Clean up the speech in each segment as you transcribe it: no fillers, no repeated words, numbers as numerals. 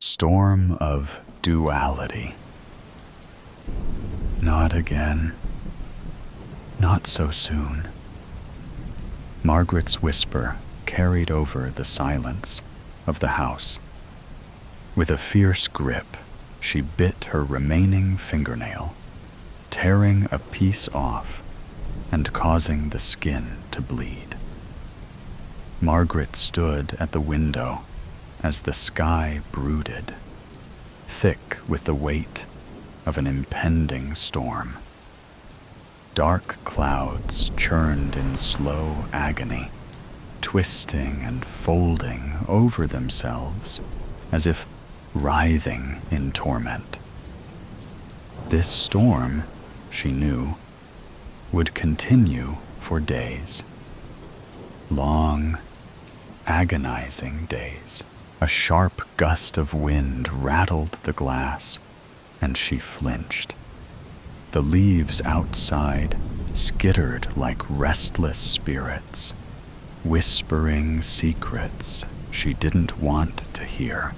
Storm of duality. Not again. Not so soon. Margaret's whisper carried over the silence of the house. With a fierce grip, she bit her remaining fingernail, tearing a piece off and causing the skin to bleed. Margaret stood at the window as the sky brooded, thick with the weight of an impending storm. Dark clouds churned in slow agony, twisting and folding over themselves as if writhing in torment. This storm, she knew, would continue for days. Long, agonizing days. A sharp gust of wind rattled the glass, and she flinched. The leaves outside skittered like restless spirits, whispering secrets she didn't want to hear.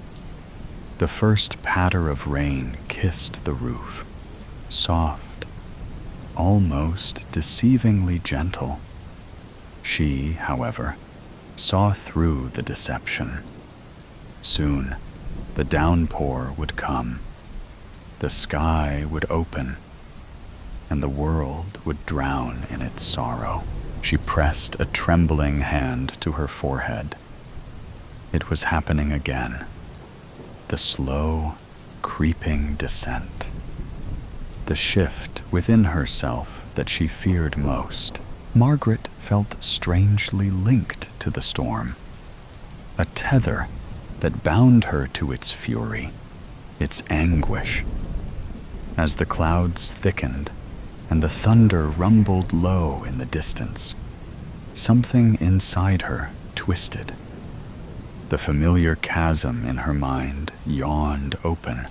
The first patter of rain kissed the roof, soft, almost deceivingly gentle. She, however, saw through the deception. Soon, the downpour would come, the sky would open, and the world would drown in its sorrow. She pressed a trembling hand to her forehead. It was happening again. The slow, creeping descent. The shift within herself that she feared most. Margaret felt strangely linked to the storm. A tether that bound her to its fury, its anguish. As the clouds thickened and the thunder rumbled low in the distance, something inside her twisted. The familiar chasm in her mind yawned open,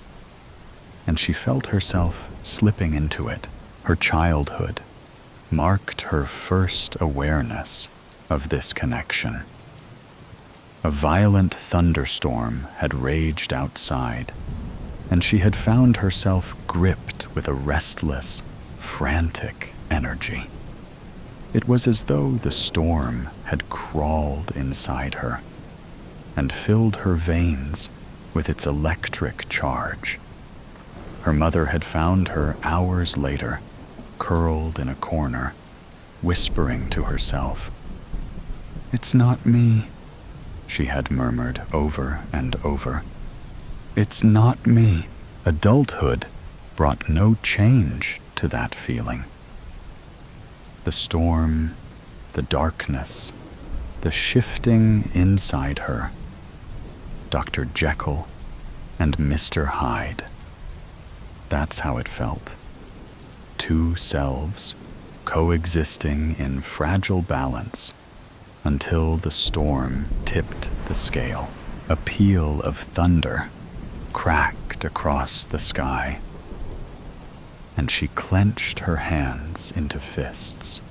and she felt herself slipping into it. Her childhood marked her first awareness of this connection. A violent thunderstorm had raged outside, and she had found herself gripped with a restless, frantic energy. It was as though the storm had crawled inside her and filled her veins with its electric charge. Her mother had found her hours later, curled in a corner, whispering to herself. "It's not me," she had murmured over and over. "It's not me." Adulthood brought no change to that feeling. The storm, the darkness, the shifting inside her. Dr. Jekyll and Mr. Hyde. That's how it felt. Two selves coexisting in fragile balance until the storm tipped the scale. A peal of thunder cracked across the sky, and she clenched her hands into fists.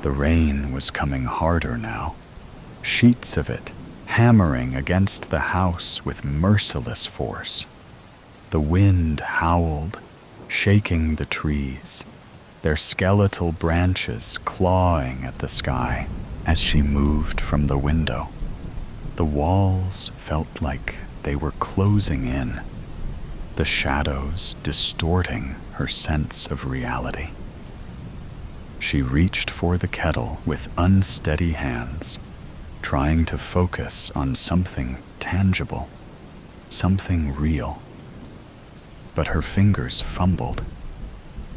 The rain was coming harder now, sheets of it hammering against the house with merciless force. The wind howled, shaking the trees, their skeletal branches clawing at the sky. As she moved from the window, the walls felt like they were closing in, the shadows distorting her sense of reality. She reached for the kettle with unsteady hands, trying to focus on something tangible, something real. But her fingers fumbled,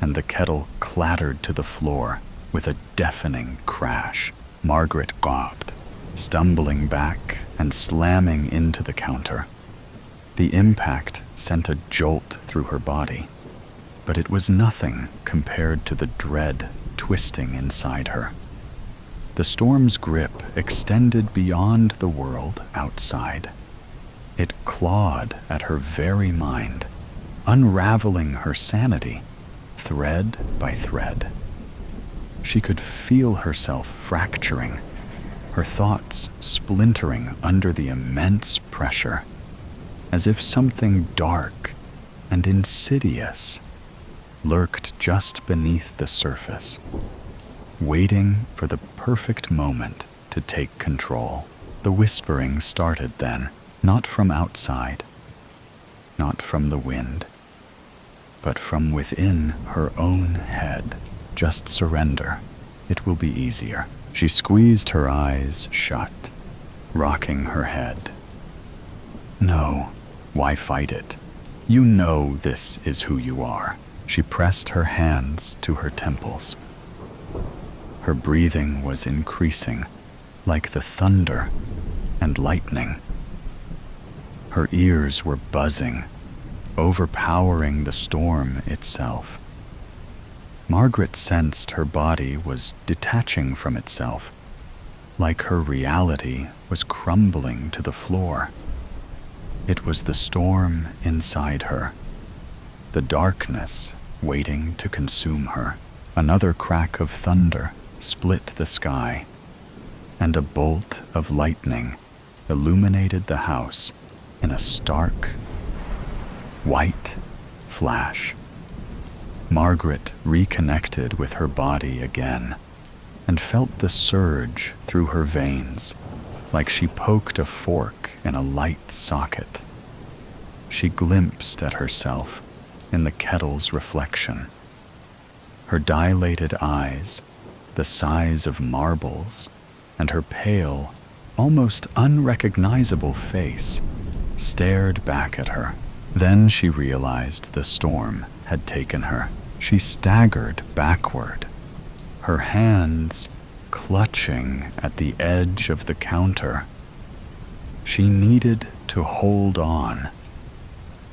and the kettle clattered to the floor with a deafening crash. Margaret gawped, stumbling back and slamming into the counter. The impact sent a jolt through her body, but it was nothing compared to the dread twisting inside her. The storm's grip extended beyond the world outside. It clawed at her very mind, unraveling her sanity, thread by thread. She could feel herself fracturing, her thoughts splintering under the immense pressure. as if something dark and insidious lurked just beneath the surface, waiting for the perfect moment to take control. The whispering started then, not from outside, not from the wind, but from within her own head. Just surrender. It will be easier. She squeezed her eyes shut, rocking her head. No, why fight it? You know this is who you are. She pressed her hands to her temples. Her breathing was increasing, like the thunder and lightning. Her ears were buzzing, overpowering the storm itself. Margaret sensed her body was detaching from itself, like her reality was crumbling to the floor. It was the storm inside her, the darkness waiting to consume her. Another crack of thunder split the sky, and a bolt of lightning illuminated the house in a stark, white flash. Margaret reconnected with her body again and felt the surge through her veins, like she poked a fork in a light socket. She glimpsed at herself in the kettle's reflection. Her dilated eyes, the size of marbles, and her pale, almost unrecognizable face stared back at her. Then she realized the storm had taken her. She staggered backward, her hands clutching at the edge of the counter. She needed to hold on,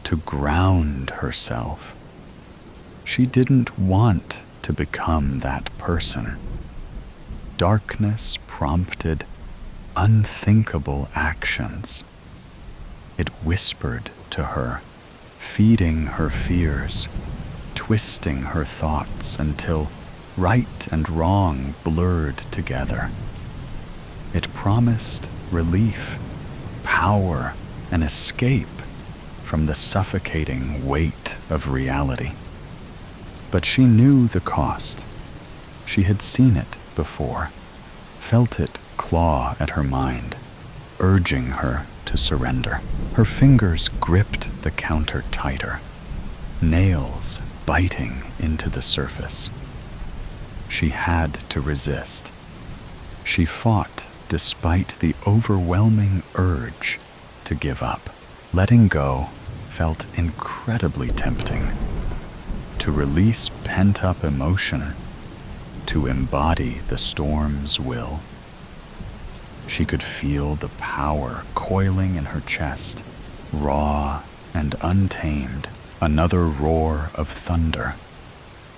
to ground herself. She didn't want to become that person. Darkness prompted unthinkable actions. It whispered to her, feeding her fears, twisting her thoughts until right and wrong blurred together. It promised relief, power, an escape from the suffocating weight of reality. But she knew the cost. She had seen it before, felt it claw at her mind, urging her to surrender. Her fingers gripped the counter tighter, nails biting into the surface. She had to resist. She fought despite the overwhelming urge to give up. Letting go felt incredibly tempting. To release pent-up emotion, to embody the storm's will. She could feel the power coiling in her chest, raw and untamed. Another roar of thunder,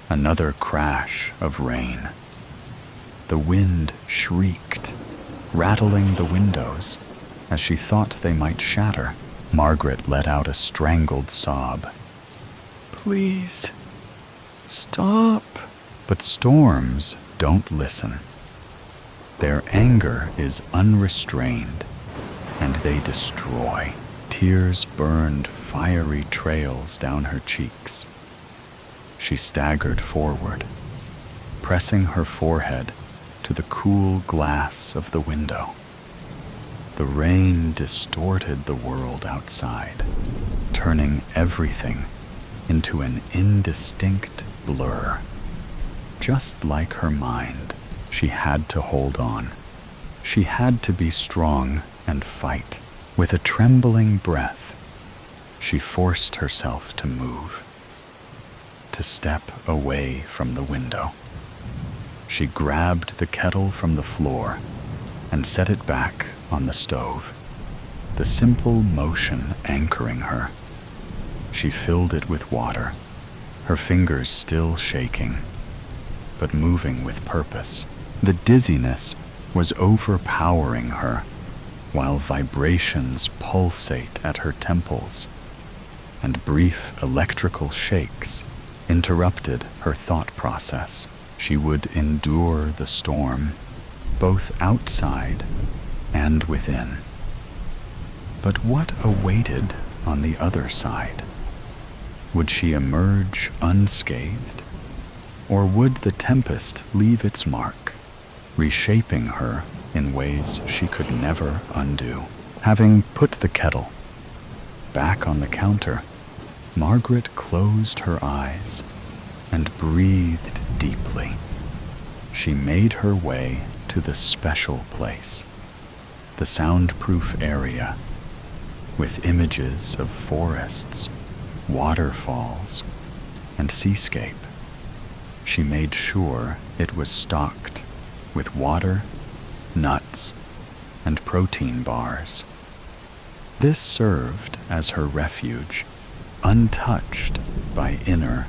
another crash of rain. The wind shrieked, rattling the windows as she thought they might shatter. Margaret let out a strangled sob. Please, stop. But storms don't listen. Their anger is unrestrained, and they destroy. Tears burned fiery trails down her cheeks. She staggered forward, pressing her forehead to the cool glass of the window. The rain distorted the world outside, turning everything into an indistinct blur. Just like her mind, she had to hold on. She had to be strong and fight. With a trembling breath, she forced herself to move, to step away from the window. She grabbed the kettle from the floor and set it back on the stove, the simple motion anchoring her. She filled it with water, her fingers still shaking, but moving with purpose. The dizziness was overpowering her, while vibrations pulsate at her temples, and brief electrical shakes interrupted her thought process. She would endure the storm, both outside and within. But what awaited on the other side? Would she emerge unscathed? Or would the tempest leave its mark, reshaping her in ways she could never undo? Having put the kettle back on the counter, Margaret closed her eyes and breathed deeply. She made her way to the special place, the soundproof area, with images of forests, waterfalls, and seascape. She made sure it was stocked with water, nuts, and protein bars. This served as her refuge, untouched by inner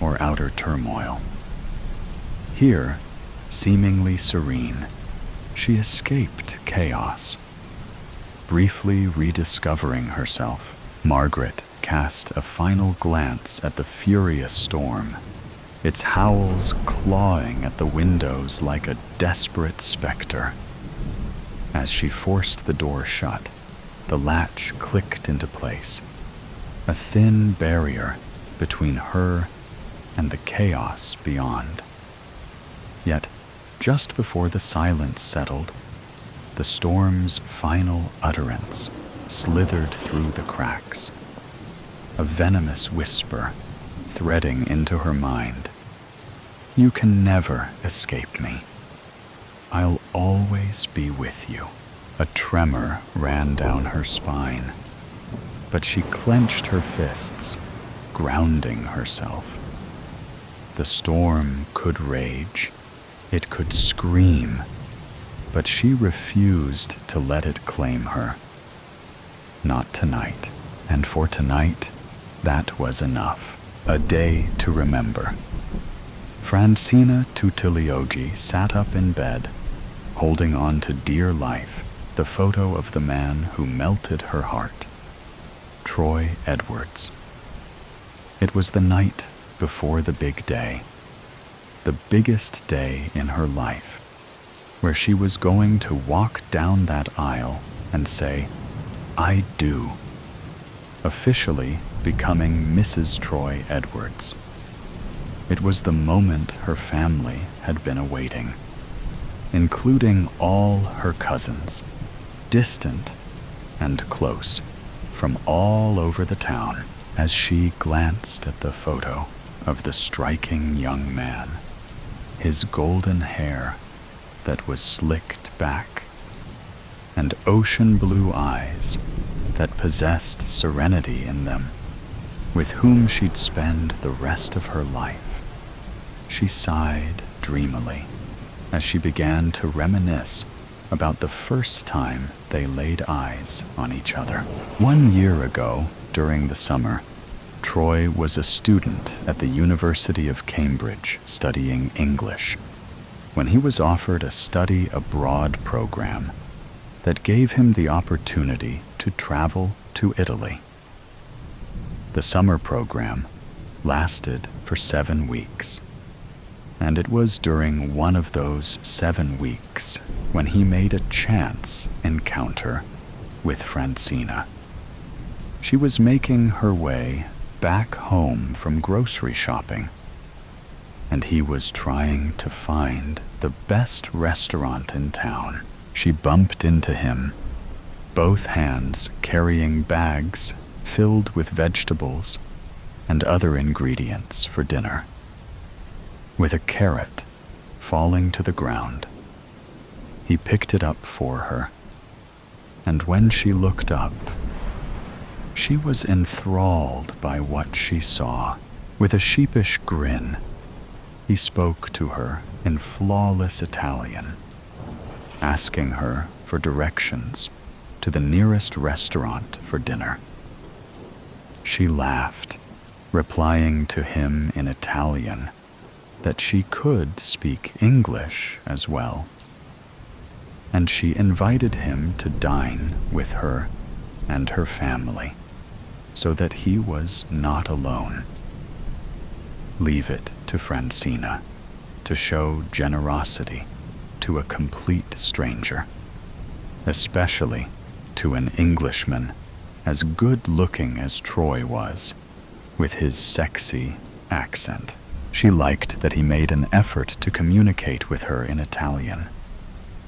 or outer turmoil. Here, seemingly serene, she escaped chaos. Briefly rediscovering herself, Margaret cast a final glance at the furious storm, its howls clawing at the windows like a desperate specter. As she forced the door shut, the latch clicked into place, a thin barrier between her and the chaos beyond. Yet, just before the silence settled, the storm's final utterance slithered through the cracks, a venomous whisper threading into her mind. "You can never escape me. I'll always be with you." A tremor ran down her spine, but she clenched her fists, grounding herself. The storm could rage, it could scream, but she refused to let it claim her. Not tonight, and for tonight, that was enough. A day to remember. Francina Tutiliogi sat up in bed, holding on to dear life the photo of the man who melted her heart, Troy Edwards. It was the night before the big day, the biggest day in her life, where she was going to walk down that aisle and say, "I do," officially becoming Mrs. Troy Edwards. It was the moment her family had been awaiting, including all her cousins, distant and close, from all over the town. As she glanced at the photo of the striking young man, his golden hair that was slicked back, and ocean blue eyes that possessed serenity in them, with whom she'd spend the rest of her life, she sighed dreamily as she began to reminisce about the first time they laid eyes on each other. 1 year ago, during the summer, Troy was a student at the University of Cambridge studying English, when he was offered a study abroad program that gave him the opportunity to travel to Italy. The summer program lasted for 7 weeks, and it was during one of those 7 weeks when he made a chance encounter with Francina. She was making her way back home from grocery shopping, and he was trying to find the best restaurant in town. She bumped into him, both hands carrying bags filled with vegetables and other ingredients for dinner, with a carrot falling to the ground. He picked it up for her, and when she looked up, she was enthralled by what she saw. With a sheepish grin, he spoke to her in flawless Italian, asking her for directions to the nearest restaurant for dinner. She laughed, replying to him in Italian that she could speak English as well, and she invited him to dine with her and her family so that he was not alone. Leave it to Francina to show generosity to a complete stranger, especially to an Englishman as good-looking as Troy was, with his sexy accent. She liked that he made an effort to communicate with her in Italian.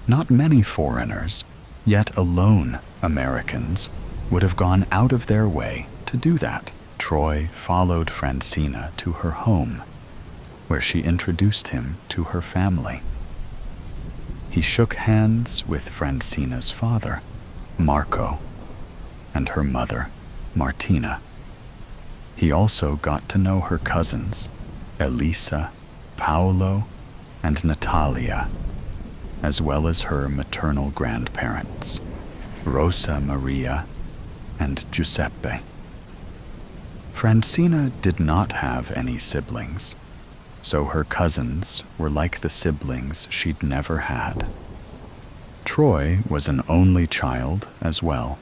Not many foreigners, yet alone Americans, would have gone out of their way to do that. Troy followed Francina to her home, where she introduced him to her family. He shook hands with Francina's father, Marco, and her mother, Martina. He also got to know her cousins, Elisa, Paolo, and Natalia, as well as her maternal grandparents, Rosa Maria and Giuseppe. Francina did not have any siblings, so her cousins were like the siblings she'd never had. Troy was an only child as well,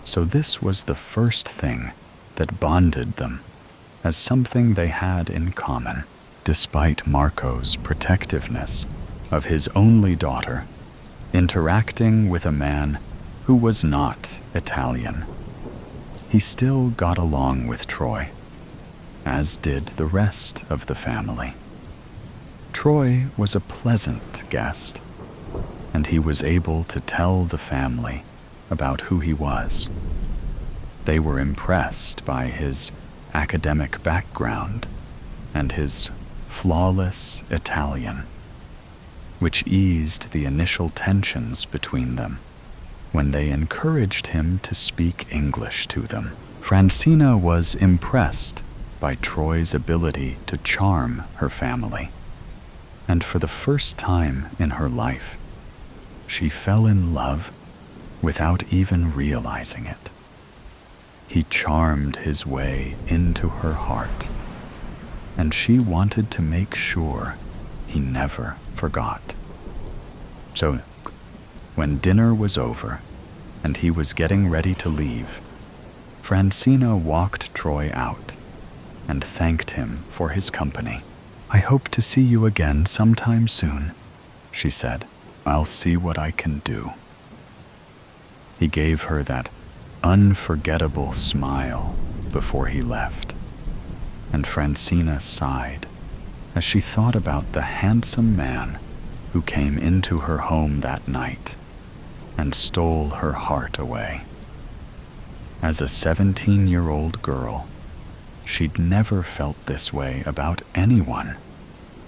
so this was the first thing that bonded them as something they had in common. Despite Marco's protectiveness of his only daughter, interacting with a man who was not Italian, he still got along with Troy, as did the rest of the family. Troy was a pleasant guest, and he was able to tell the family about who he was. They were impressed by his academic background and his flawless Italian, which eased the initial tensions between them when they encouraged him to speak English to them. Francina was impressed by Troy's ability to charm her family, and for the first time in her life, she fell in love without even realizing it. He charmed his way into her heart, and she wanted to make sure he never forgot. So, when dinner was over and he was getting ready to leave, Francina walked Troy out and thanked him for his company. "I hope to see you again sometime soon," she said. "I'll see what I can do." He gave her that unforgettable smile before he left, and Francina sighed as she thought about the handsome man who came into her home that night and stole her heart away. As a 17-year-old girl, she'd never felt this way about anyone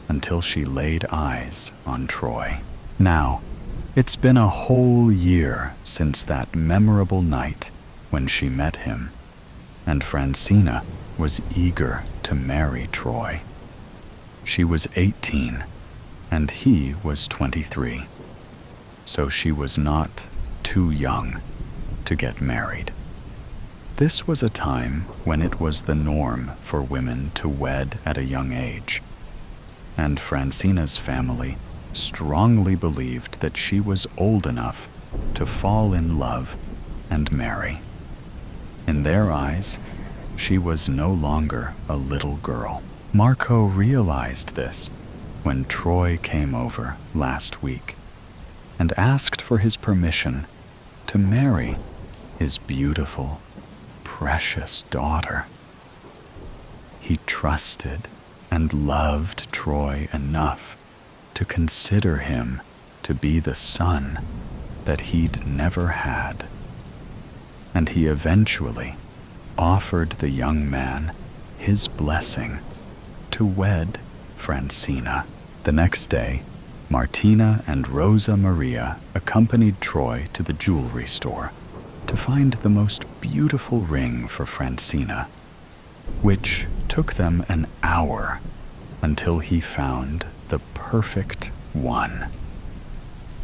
until she laid eyes on Troy. Now, it's been a whole year since that memorable night when she met him, and Francina was eager to marry Troy. She was 18, and he was 23, so she was not too young to get married. This was a time when it was the norm for women to wed at a young age, and Francina's family strongly believed that she was old enough to fall in love and marry. In their eyes, she was no longer a little girl. Marco realized this when Troy came over last week and asked for his permission to marry his beautiful, precious daughter. He trusted and loved Troy enough to consider him to be the son that he'd never had, and he eventually offered the young man his blessing to wed Francina. The next day, Martina and Rosa Maria accompanied Troy to the jewelry store to find the most beautiful ring for Francina, which took them an hour until he found the perfect one.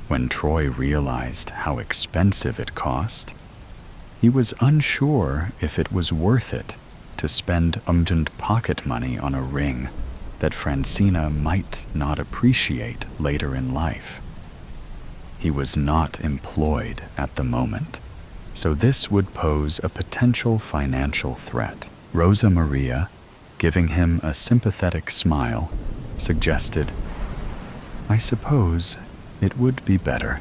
When Troy realized how expensive it cost, he was unsure if it was worth it to spend abundant pocket money on a ring that Francina might not appreciate later in life. He was not employed at the moment, so this would pose a potential financial threat. Rosa Maria, giving him a sympathetic smile, suggested, "I suppose it would be better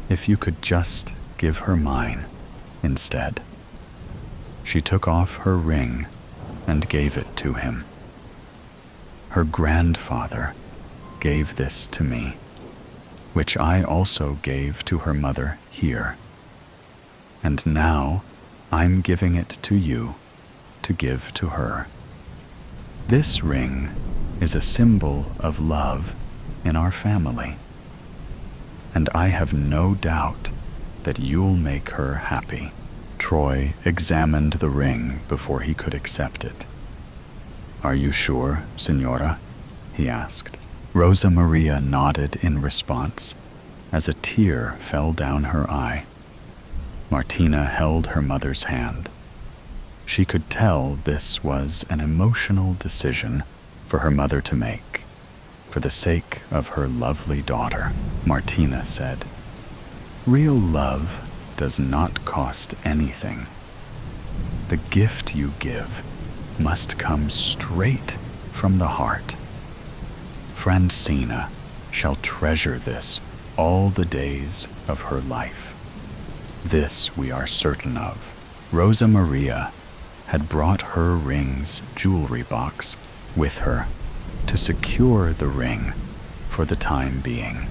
if you could just give her mine instead." She took off her ring and gave it to him. Her grandfather gave this to me, which I also gave to her mother here. And now I'm giving it to you to give to her. This ring is a symbol of love in our family, and I have no doubt that you'll make her happy. Troy examined the ring before he could accept it. Are you sure, Signora? He asked. Rosa Maria nodded in response as a tear fell down her eye. Martina held her mother's hand. She could tell this was an emotional decision for her mother to make, for the sake of her lovely daughter. Martina said, "Real love does not cost anything. The gift you give must come straight from the heart. Francina shall treasure this all the days of her life. This we are certain of." Rosa Maria had brought her ring's jewelry box with her to secure the ring for the time being.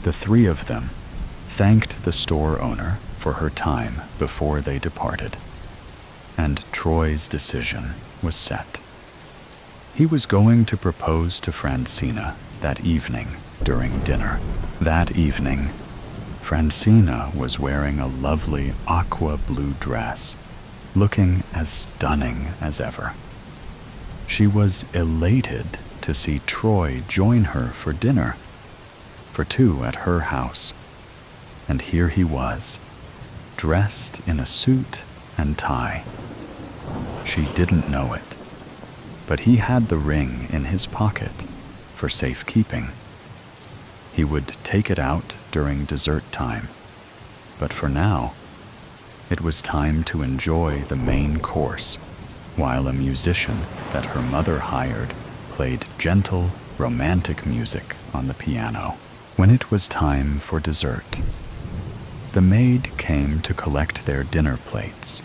The three of them thanked the store owner for her time before they departed, and Troy's decision was set. He was going to propose to Francina that evening during dinner. That evening, Francina was wearing a lovely aqua blue dress, looking as stunning as ever. She was elated to see Troy join her for dinner, for two at her house, and here he was, dressed in a suit and tie. She didn't know it, but he had the ring in his pocket for safekeeping. He would take it out during dessert time, but for now, it was time to enjoy the main course while a musician that her mother hired played gentle, romantic music on the piano. When it was time for dessert, the maid came to collect their dinner plates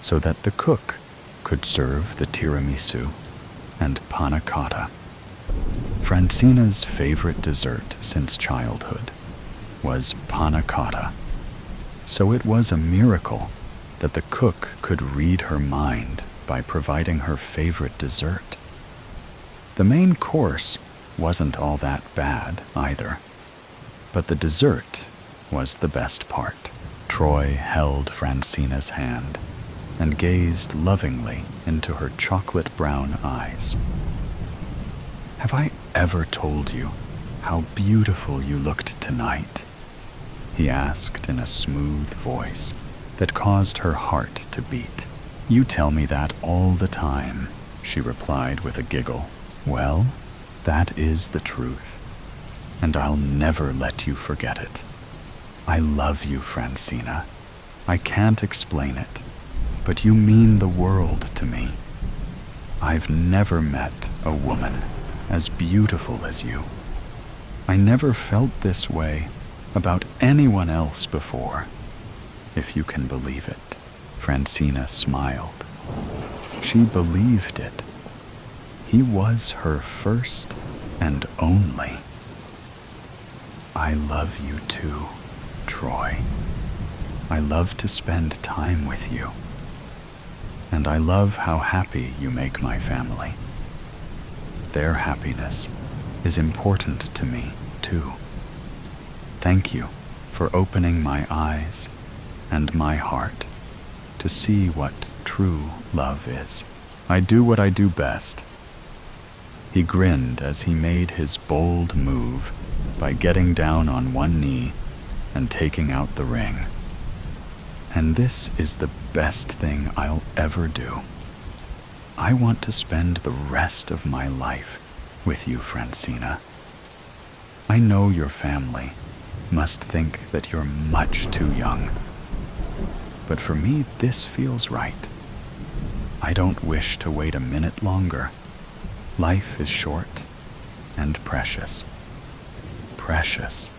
so that the cook could serve the tiramisu and panna cotta. Francina's favorite dessert since childhood was panna cotta, so it was a miracle that the cook could read her mind by providing her favorite dessert. The main course wasn't all that bad either, but the dessert was the best part. Troy held Francina's hand and gazed lovingly into her chocolate-brown eyes. "Have I ever told you how beautiful you looked tonight?" he asked in a smooth voice that caused her heart to beat. "You tell me that all the time," she replied with a giggle. "Well, that is the truth, and I'll never let you forget it. I love you, Francina. I can't explain it, but you mean the world to me. I've never met a woman as beautiful as you. I never felt this way about anyone else before, if you can believe it." Francina smiled. She believed it. He was her first and only. "I love you too, Troy. I love to spend time with you. And I love how happy you make my family. Their happiness is important to me, too. Thank you for opening my eyes and my heart to see what true love is. I do what I do best." He grinned as he made his bold move by getting down on one knee and taking out the ring. "And this is the best thing I'll ever do. I want to spend the rest of my life with you, Francina. I know your family must think that you're much too young, but for me this feels right. I don't wish to wait a minute longer. Life is short and precious. Precious,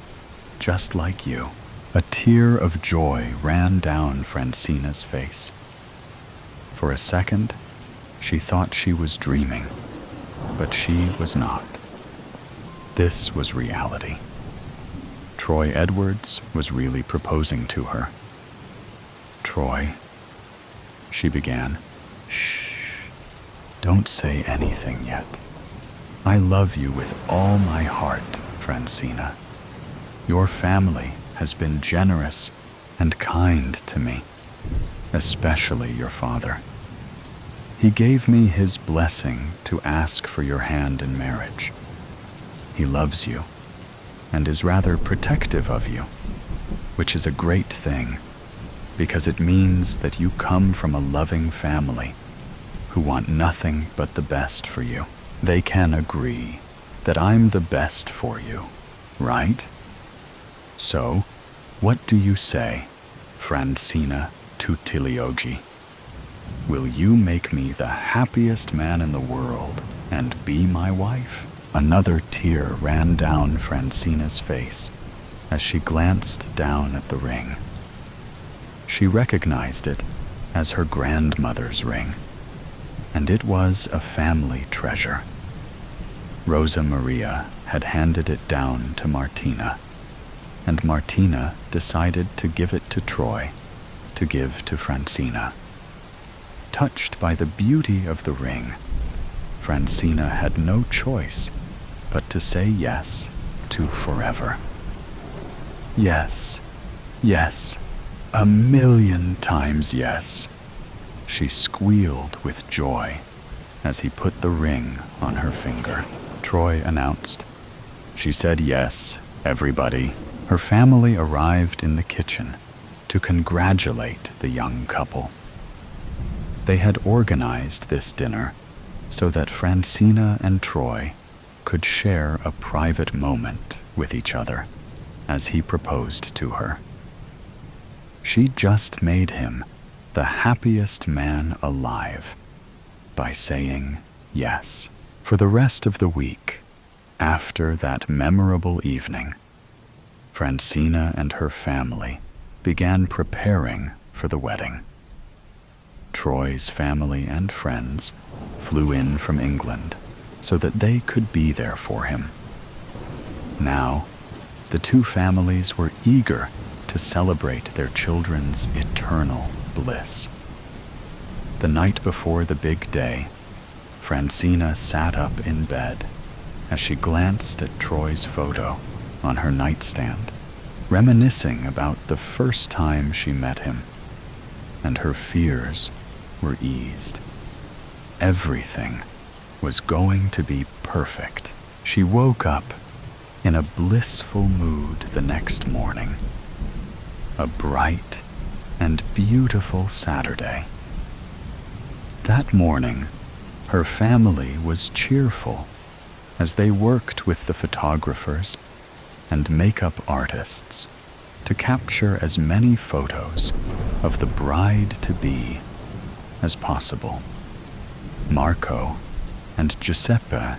just like you." A tear of joy ran down Francina's face For a second, she thought she was dreaming, but she was not. This was reality. Troy Edwards was really proposing to her. "Troy," she began. "Shh, don't say anything yet. I love you with all my heart, Francina. Your family has been generous and kind to me, especially your father. He gave me his blessing to ask for your hand in marriage. He loves you and is rather protective of you, which is a great thing, because it means that you come from a loving family who want nothing but the best for you. They can agree that I'm the best for you, right? So, what do you say, Francina Tutiliogi? Will you make me the happiest man in the world and be my wife?" Another tear ran down Francina's face as she glanced down at the ring. She recognized it as her grandmother's ring, and it was a family treasure. Rosa Maria had handed it down to Martina, and Martina decided to give it to Troy to give to Francina. Touched by the beauty of the ring, Francina had no choice but to say yes to forever. Yes, yes, 1,000,000 times yes, she squealed with joy as he put the ring on her finger. Troy announced. She said yes, everybody. Her family arrived in the kitchen to congratulate the young couple. They had organized this dinner so that Francina and Troy could share a private moment with each other as he proposed to her. She just made him the happiest man alive by saying yes. For the rest of the week, after that memorable evening, Francina and her family began preparing for the wedding. Troy's family and friends flew in from England so that they could be there for him. Now, the two families were eager to celebrate their children's eternal bliss. The night before the big day, Francina sat up in bed as she glanced at Troy's photo on her nightstand, reminiscing about the first time she met him, and her fears were eased. Everything was going to be perfect. She woke up in a blissful mood the next morning. A bright and beautiful Saturday. That morning, her family was cheerful as they worked with the photographers and makeup artists to capture as many photos of the bride-to-be as possible. Marco and Giuseppe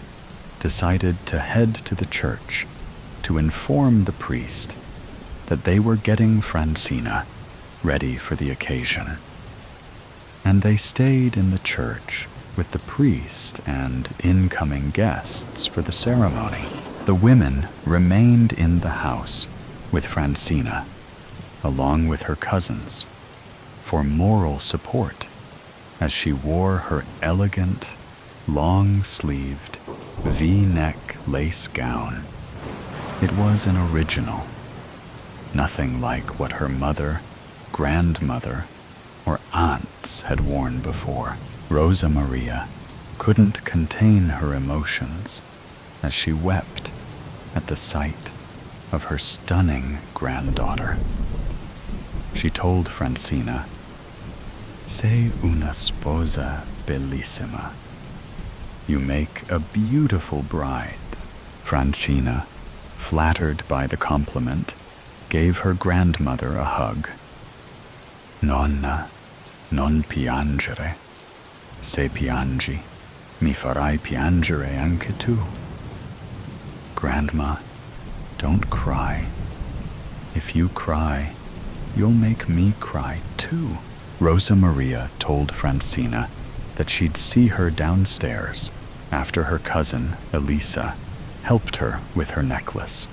decided to head to the church to inform the priest that they were getting Francina ready for the occasion. And they stayed in the church with the priest and incoming guests for the ceremony. The women remained in the house with Francina, along with her cousins, for moral support as she wore her elegant, long-sleeved, V-neck lace gown. It was an original, nothing like what her mother, grandmother, or aunts had worn before. Rosa Maria couldn't contain her emotions as she wept at the sight of her stunning granddaughter. She told Francina, "Sei una sposa bellissima. You make a beautiful bride." Francina, flattered by the compliment, gave her grandmother a hug. "Nonna, non piangere. Se piangi, mi farai piangere anche tu." Grandma, don't cry. If you cry, you'll make me cry too. Rosa Maria told Francina that she'd see her downstairs after her cousin, Elisa, helped her with her necklace.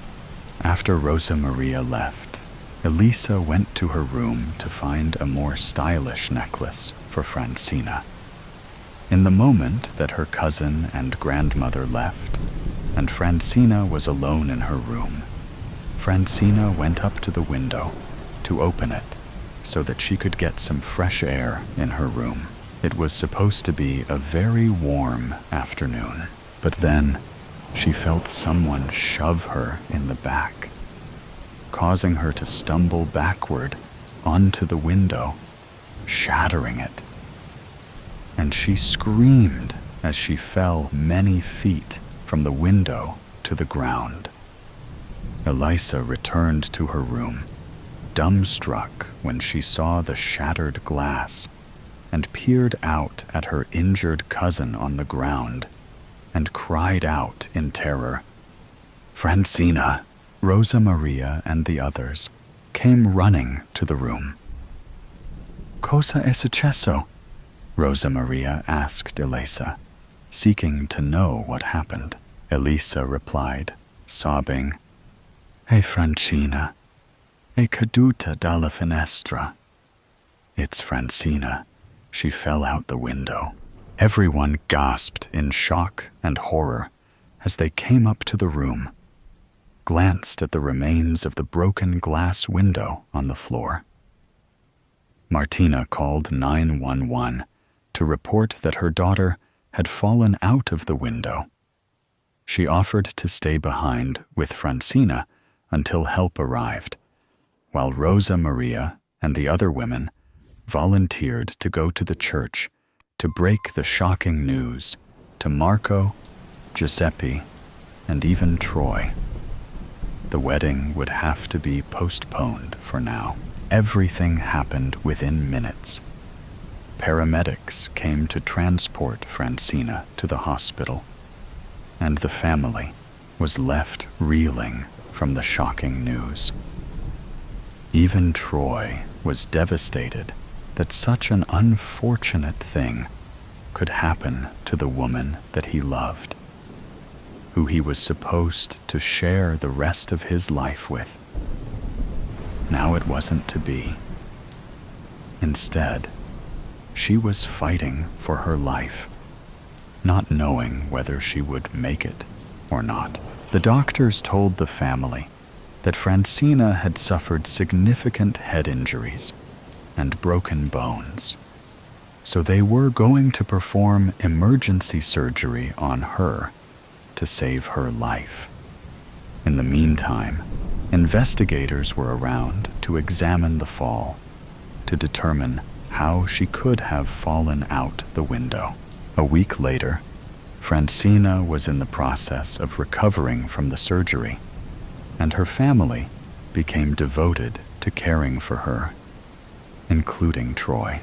After Rosa Maria left, Elisa went to her room to find a more stylish necklace for Francina. In the moment that her cousin and grandmother left, and Francina was alone in her room, Francina went up to the window to open it so that she could get some fresh air in her room. It was supposed to be a very warm afternoon, but then she felt someone shove her in the back, causing her to stumble backward onto the window, shattering it. And she screamed as she fell many feet from the window to the ground. Elisa returned to her room, dumbstruck when she saw the shattered glass, and peered out at her injured cousin on the ground and cried out in terror. Francina, Rosa Maria, and the others came running to the room. "Cosa è successo?" Rosa Maria asked Elisa, seeking to know what happened. Elisa replied, sobbing, "È Francina. È caduta dalla finestra." It's Francina. She fell out the window. Everyone gasped in shock and horror as they came up to the room, glanced at the remains of the broken glass window on the floor. Martina called 911 to report that her daughter had fallen out of the window. She offered to stay behind with Francina until help arrived, while Rosa Maria and the other women volunteered to go to the church to break the shocking news to Marco, Giuseppe, and even Troy. The wedding would have to be postponed for now. Everything happened within minutes. Paramedics came to transport Francina to the hospital, and the family was left reeling from the shocking news. Even Troy was devastated that such an unfortunate thing could happen to the woman that he loved, who he was supposed to share the rest of his life with. Now it wasn't to be. Instead, she was fighting for her life, not knowing whether she would make it or not. The doctors told the family that Francina had suffered significant head injuries and broken bones, so they were going to perform emergency surgery on her to save her life. In the meantime, investigators were around to examine the fall, to determine how she could have fallen out the window. A week later, Francina was in the process of recovering from the surgery, and her family became devoted to caring for her, including Troy.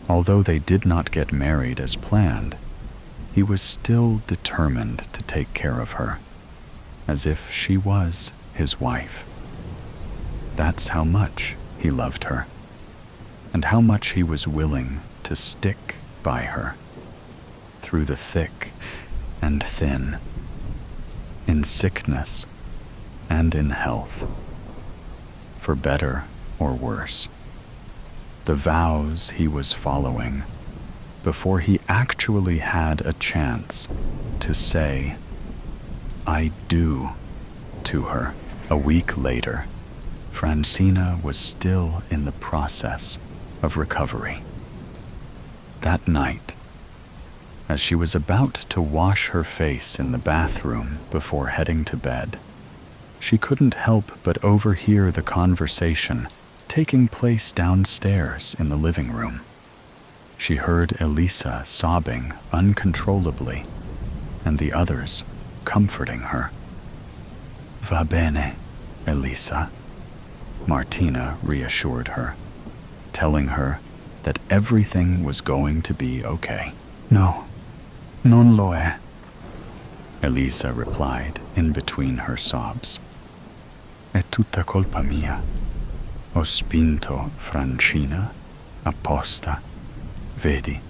Although they did not get married as planned, he was still determined to take care of her, as if she was his wife. That's how much he loved her, and how much he was willing to stick by her, through the thick and thin, in sickness and in health, for better or worse. The vows he was following before he actually had a chance to say, "I do," to her. A week later, Francina was still in the process of recovery. That night, as she was about to wash her face in the bathroom before heading to bed, she couldn't help but overhear the conversation taking place downstairs in the living room. She heard Elisa sobbing uncontrollably, and the others comforting her. "Va bene, Elisa," Martina reassured her, telling her that everything was going to be okay. "No, non lo è," Elisa replied in between her sobs. "È tutta colpa mia. Ho spinto Francina apposta. Vedi,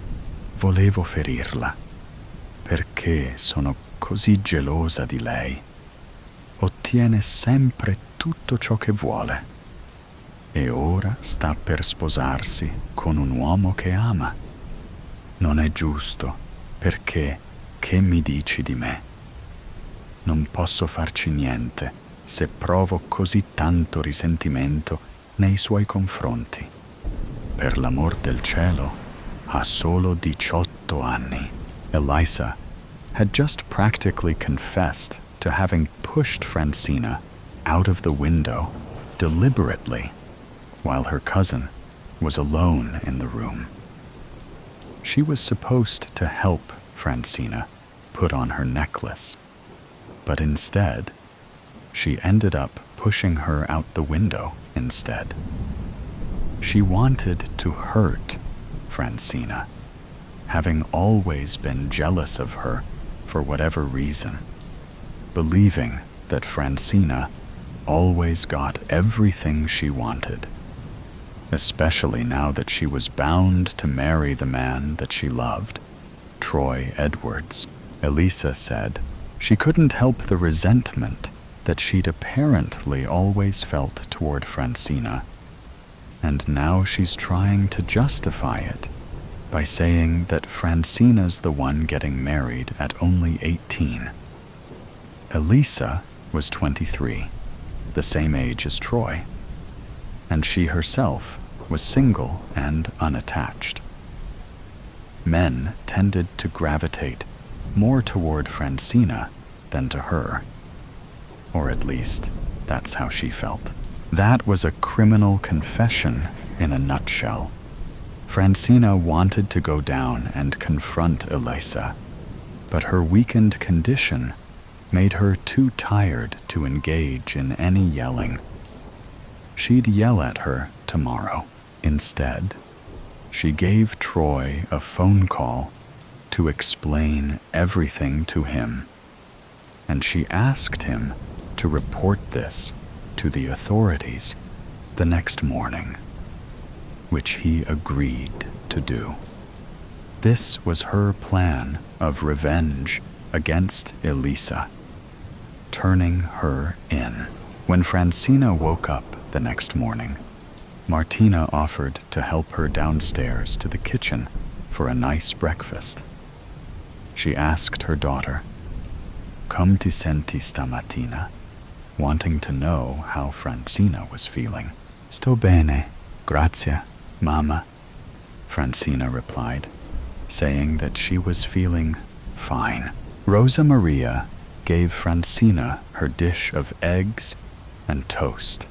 volevo ferirla, perché sono così gelosa di lei. Ottiene sempre tutto ciò che vuole. E ora sta per sposarsi con un uomo che ama. Non è giusto, perché che mi dici di me? Non posso farci niente se provo così tanto risentimento nei suoi confronti. Per l'amor del cielo, ha solo 18 anni. Elisa had just practically confessed to having pushed Francina out of the window deliberately while her cousin was alone in the room. She was supposed to help Francina put on her necklace, but instead, she ended up pushing her out the window instead. She wanted to hurt Francina, having always been jealous of her for whatever reason, believing that Francina always got everything she wanted, especially now that she was bound to marry the man that she loved, Troy Edwards. Elisa said she couldn't help the resentment that she'd apparently always felt toward Francina, and now she's trying to justify it by saying that Francina's the one getting married at only 18. Elisa was 23, the same age as Troy, and she herself was single and unattached. Men tended to gravitate more toward Francina than to her, or at least that's how she felt. That was a criminal confession in a nutshell. Francina wanted to go down and confront Elisa, but her weakened condition made her too tired to engage in any yelling. She'd yell at her tomorrow. Instead, she gave Troy a phone call to explain everything to him, and she asked him to report this to the authorities the next morning, which he agreed to do. This was her plan of revenge against Elisa, turning her in. When Francina woke up the next morning, Martina offered to help her downstairs to the kitchen for a nice breakfast. She asked her daughter, "Come ti senti stamattina?" wanting to know how Francina was feeling. "Sto bene, grazie, mamma," Francina replied, saying that she was feeling fine. Rosa Maria gave Francina her dish of eggs and toast,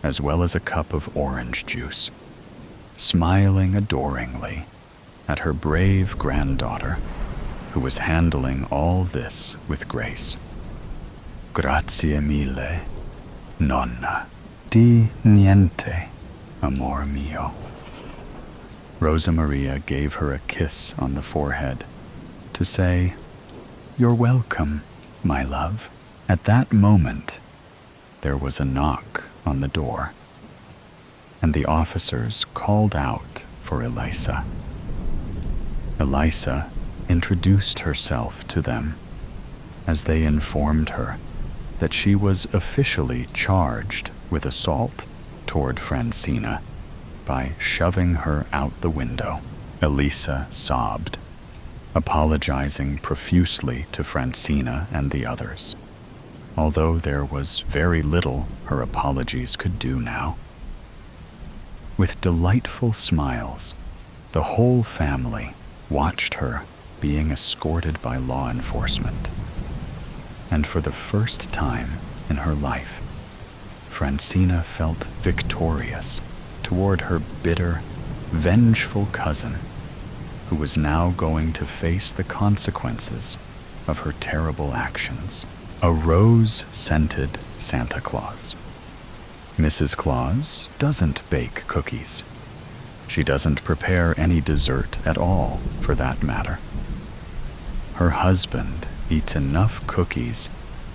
as well as a cup of orange juice, smiling adoringly at her brave granddaughter, who was handling all this with grace. "Grazie mille, nonna. Di niente, amor mio." Rosa Maria gave her a kiss on the forehead to say, "You're welcome, my love." At that moment, there was a knock on the door, and the officers called out for Elisa. Elisa introduced herself to them as they informed her that she was officially charged with assault toward Francina by shoving her out the window. Elisa sobbed, apologizing profusely to Francina and the others, although there was very little her apologies could do now. With delightful smiles, the whole family watched her being escorted by law enforcement. And for the first time in her life, Francina felt victorious toward her bitter, vengeful cousin, who was now going to face the consequences of her terrible actions. A rose-scented Santa Claus. Mrs. Claus doesn't bake cookies. She doesn't prepare any dessert at all, for that matter. Her husband eats enough cookies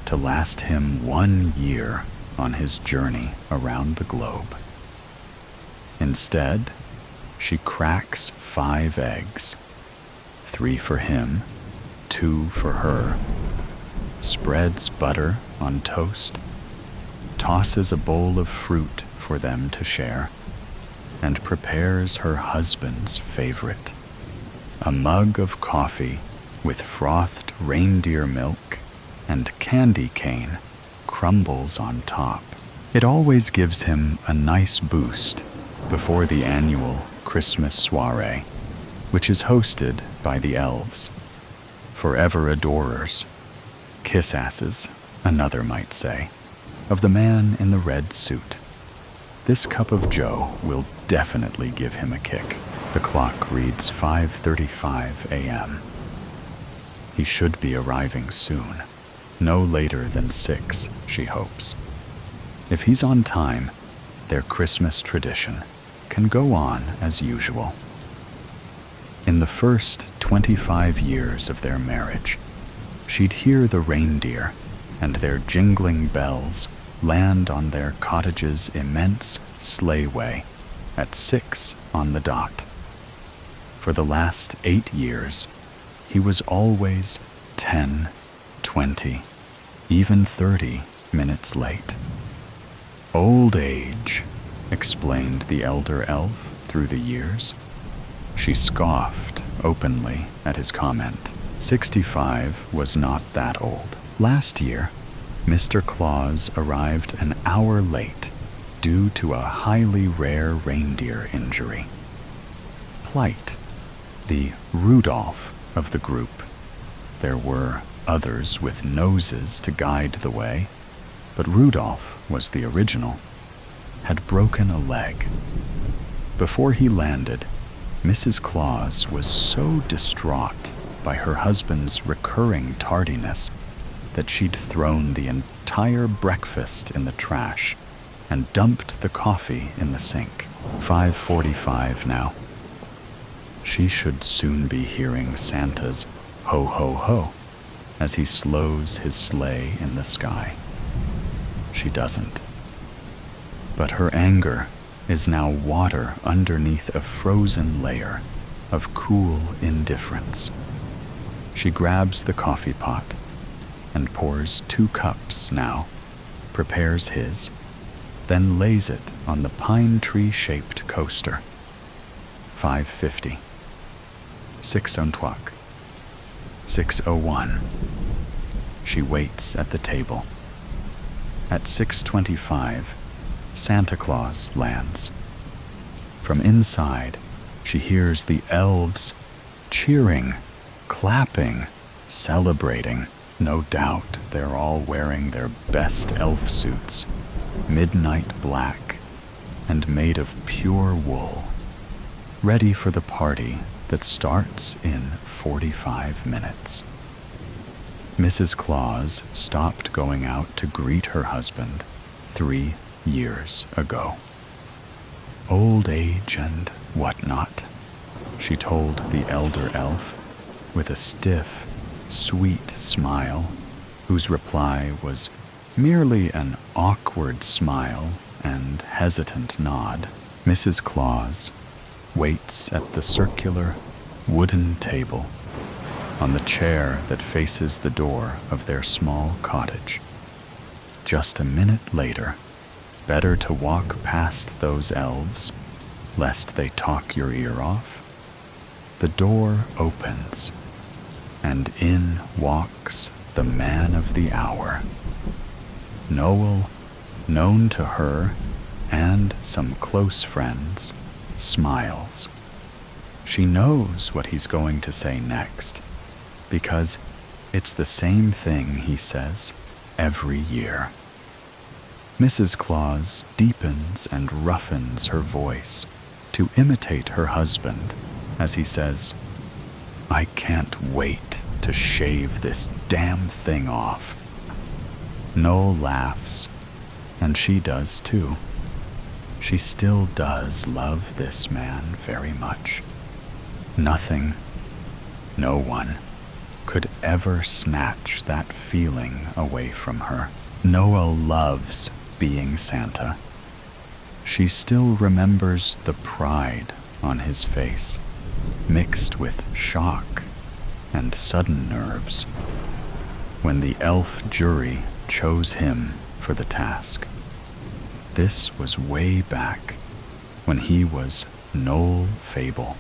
to last him 1 year on his journey around the globe. Instead, she cracks 5 eggs, 3 for him, 2 for her, spreads butter on toast, tosses a bowl of fruit for them to share, and prepares her husband's favorite, a mug of coffee with frothed reindeer milk and candy cane crumbles on top. It always gives him a nice boost before the annual Christmas soiree, which is hosted by the elves, forever adorers, kiss-asses, another might say, of the man in the red suit. This cup of joe will definitely give him a kick. The clock reads 5:35 a.m. He should be arriving soon, no later than 6, she hopes. If he's on time, their Christmas tradition can go on as usual. In the first 25 years of their marriage, she'd hear the reindeer and their jingling bells land on their cottage's immense sleighway at 6 on the dot. For the last 8 years, he was always 10, 20, even 30 minutes late. Old age, explained the elder elf through the years. She scoffed openly at his comment. 65 was not that old. Last year, Mr. Claus arrived an hour late due to a highly rare reindeer injury. Plight, the Rudolph of the group. There were others with noses to guide the way, but Rudolph was the original, had broken a leg. Before he landed, Mrs. Claus was so distraught by her husband's recurring tardiness that she'd thrown the entire breakfast in the trash and dumped the coffee in the sink. 5:45 now. She should soon be hearing Santa's ho ho ho as he slows his sleigh in the sky. She doesn't. But her anger is now water underneath a frozen layer of cool indifference. She grabs the coffee pot and pours 2 cups now, prepares his, then lays it on the pine tree-shaped coaster. 5:50. 6:00. 6:01. She waits at the table. At 6:25, Santa Claus lands. From inside, she hears the elves cheering, clapping, celebrating. No doubt they're all wearing their best elf suits, midnight black, and made of pure wool, ready for the party that starts in 45 minutes. Mrs. Claus stopped going out to greet her husband 3 years ago. Old age and whatnot, she told the elder elf with a stiff, sweet smile, whose reply was merely an awkward smile and hesitant nod. Mrs. Claus waits at the circular wooden table on the chair that faces the door of their small cottage. Just a minute later, better to walk past those elves, lest they talk your ear off. The door opens, and in walks the man of the hour. Noel, known to her and some close friends, smiles. She knows what he's going to say next, because it's the same thing he says every year. Mrs. Claus deepens and roughens her voice to imitate her husband as he says, "I can't wait to shave this damn thing off." Noel laughs, and she does too. She still does love this man very much. Nothing, no one, could ever snatch that feeling away from her. Noel loves being Santa. She still remembers the pride on his face, mixed with shock and sudden nerves, when the elf jury chose him for the task. This was way back when he was Noel Fable,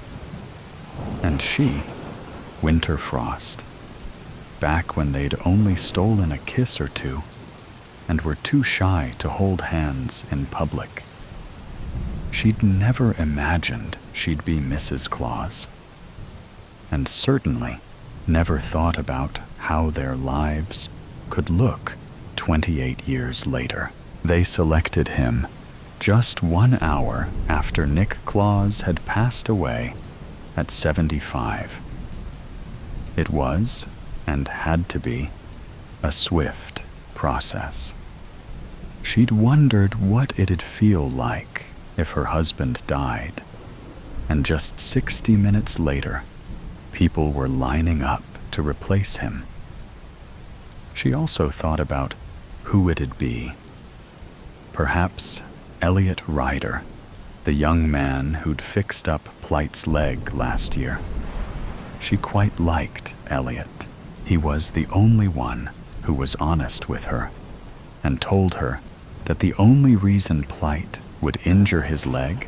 and she, Winterfrost, back when they'd only stolen a kiss or two and were too shy to hold hands in public. She'd never imagined she'd be Mrs. Claus, and certainly never thought about how their lives could look 28 years later. They selected him just 1 hour after Nick Claus had passed away at 75. It was, and had to be, a swift process. She'd wondered what it'd feel like if her husband died, and just 60 minutes later, people were lining up to replace him. She also thought about who it'd be. Perhaps Elliot Ryder, the young man who'd fixed up Plight's leg last year. She quite liked Elliot. He was the only one who was honest with her and told her that the only reason Plight would injure his leg,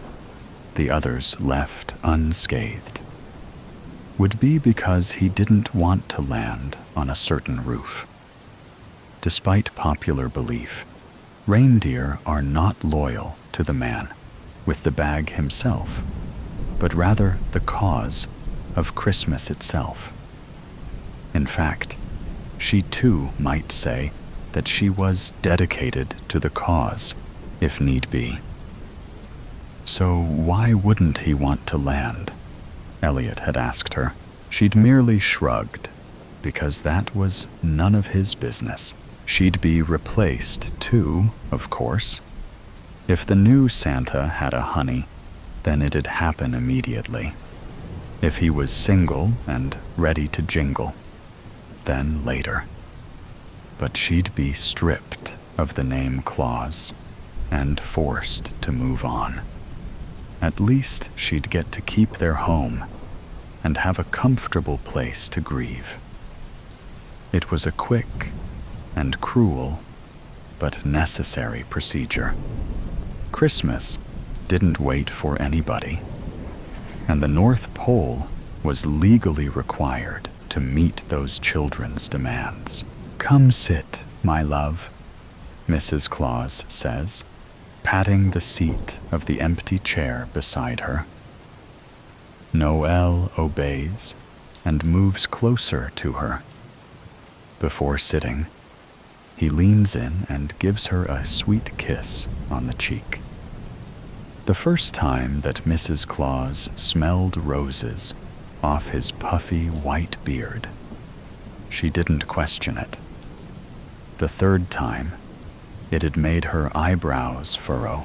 the others left unscathed, would be because he didn't want to land on a certain roof. Despite popular belief, reindeer are not loyal to the man with the bag himself, but rather the cause of Christmas itself. In fact, she too might say that she was dedicated to the cause, if need be. So why wouldn't he want to land? Elliot had asked her. She'd merely shrugged, because that was none of his business. She'd be replaced too, of course. If the new Santa had a honey, then it'd happen immediately. If he was single and ready to jingle, then later. But she'd be stripped of the name Claus and forced to move on. At least she'd get to keep their home and have a comfortable place to grieve. It was a quick and cruel but necessary procedure. Christmas didn't wait for anybody, and the North Pole was legally required to meet those children's demands. "Come sit, my love," Mrs. Claus says, patting the seat of the empty chair beside her. Noel obeys and moves closer to her. Before sitting, he leans in and gives her a sweet kiss on the cheek. The first time that Mrs. Claus smelled roses off his puffy white beard, she didn't question it. The third time, it had made her eyebrows furrow,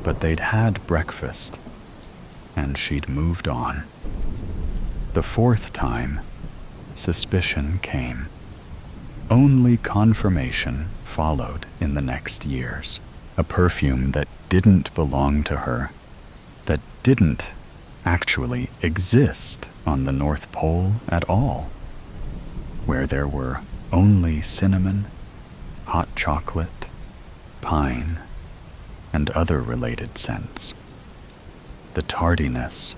but they'd had breakfast, and she'd moved on. The fourth time, suspicion came. Only confirmation followed in the next years. A perfume that didn't belong to her, that didn't actually exist on the North Pole at all, where there were only cinnamon, hot chocolate, pine, and other related scents. The tardiness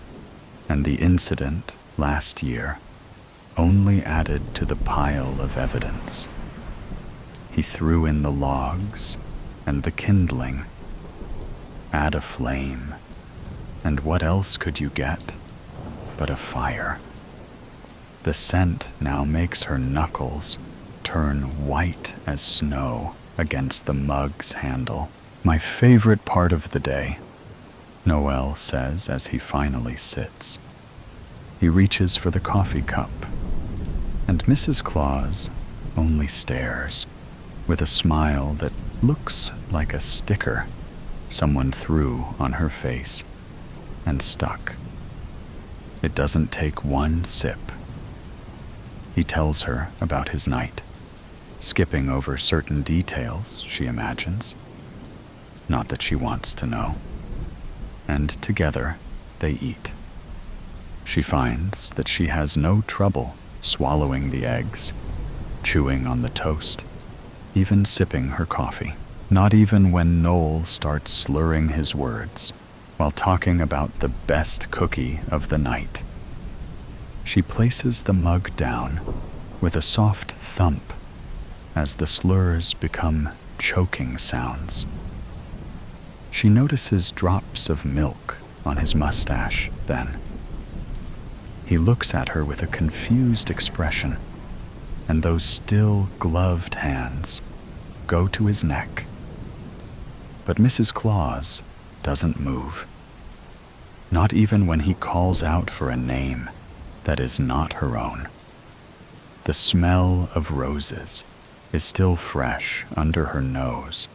and the incident last year only added to the pile of evidence. He threw in the logs and the kindling. Add a flame, and what else could you get but a fire? The scent now makes her knuckles turn white as snow against the mug's handle. "My favorite part of the day," Noel says as he finally sits. He reaches for the coffee cup, and Mrs. Claus only stares with a smile that looks like a sticker someone threw on her face and stuck. It doesn't take one sip. He tells her about his night, skipping over certain details she imagines. Not that she wants to know. And together, they eat. She finds that she has no trouble swallowing the eggs, chewing on the toast, even sipping her coffee. Not even when Noel starts slurring his words while talking about the best cookie of the night. She places the mug down with a soft thump as the slurs become choking sounds. She notices drops of milk on his mustache then. He looks at her with a confused expression, and those still gloved hands go to his neck. But Mrs. Claus doesn't move. Not even when he calls out for a name that is not her own. The smell of roses is still fresh under her nose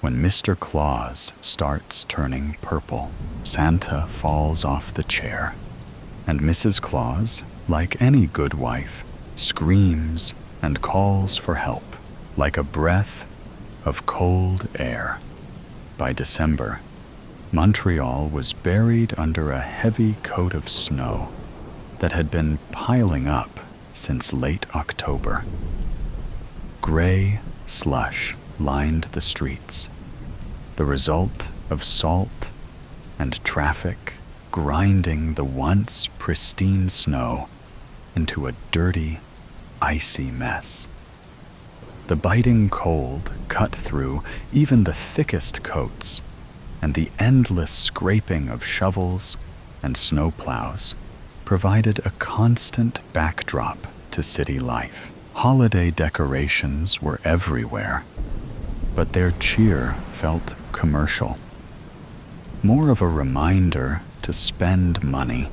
when Mr. Claus starts turning purple. Santa falls off the chair, and Mrs. Claus, like any good wife, screams and calls for help like a breath of cold air. By December, Montreal was buried under a heavy coat of snow that had been piling up since late October. Gray slush lined the streets, the result of salt and traffic grinding the once pristine snow into a dirty, icy mess. The biting cold cut through even the thickest coats, and the endless scraping of shovels and snowplows provided a constant backdrop to city life. Holiday decorations were everywhere, but their cheer felt commercial, more of a reminder to spend money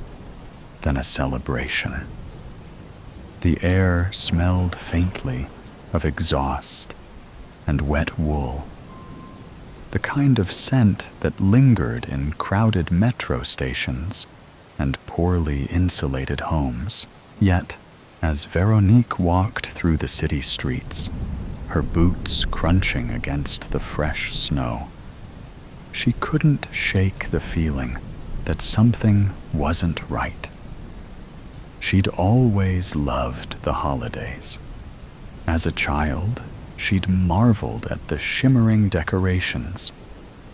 than a celebration. The air smelled faintly of exhaust and wet wool, the kind of scent that lingered in crowded metro stations and poorly insulated homes. Yet, as Veronique walked through the city streets, her boots crunching against the fresh snow, she couldn't shake the feeling that something wasn't right. She'd always loved the holidays. As a child, she'd marveled at the shimmering decorations,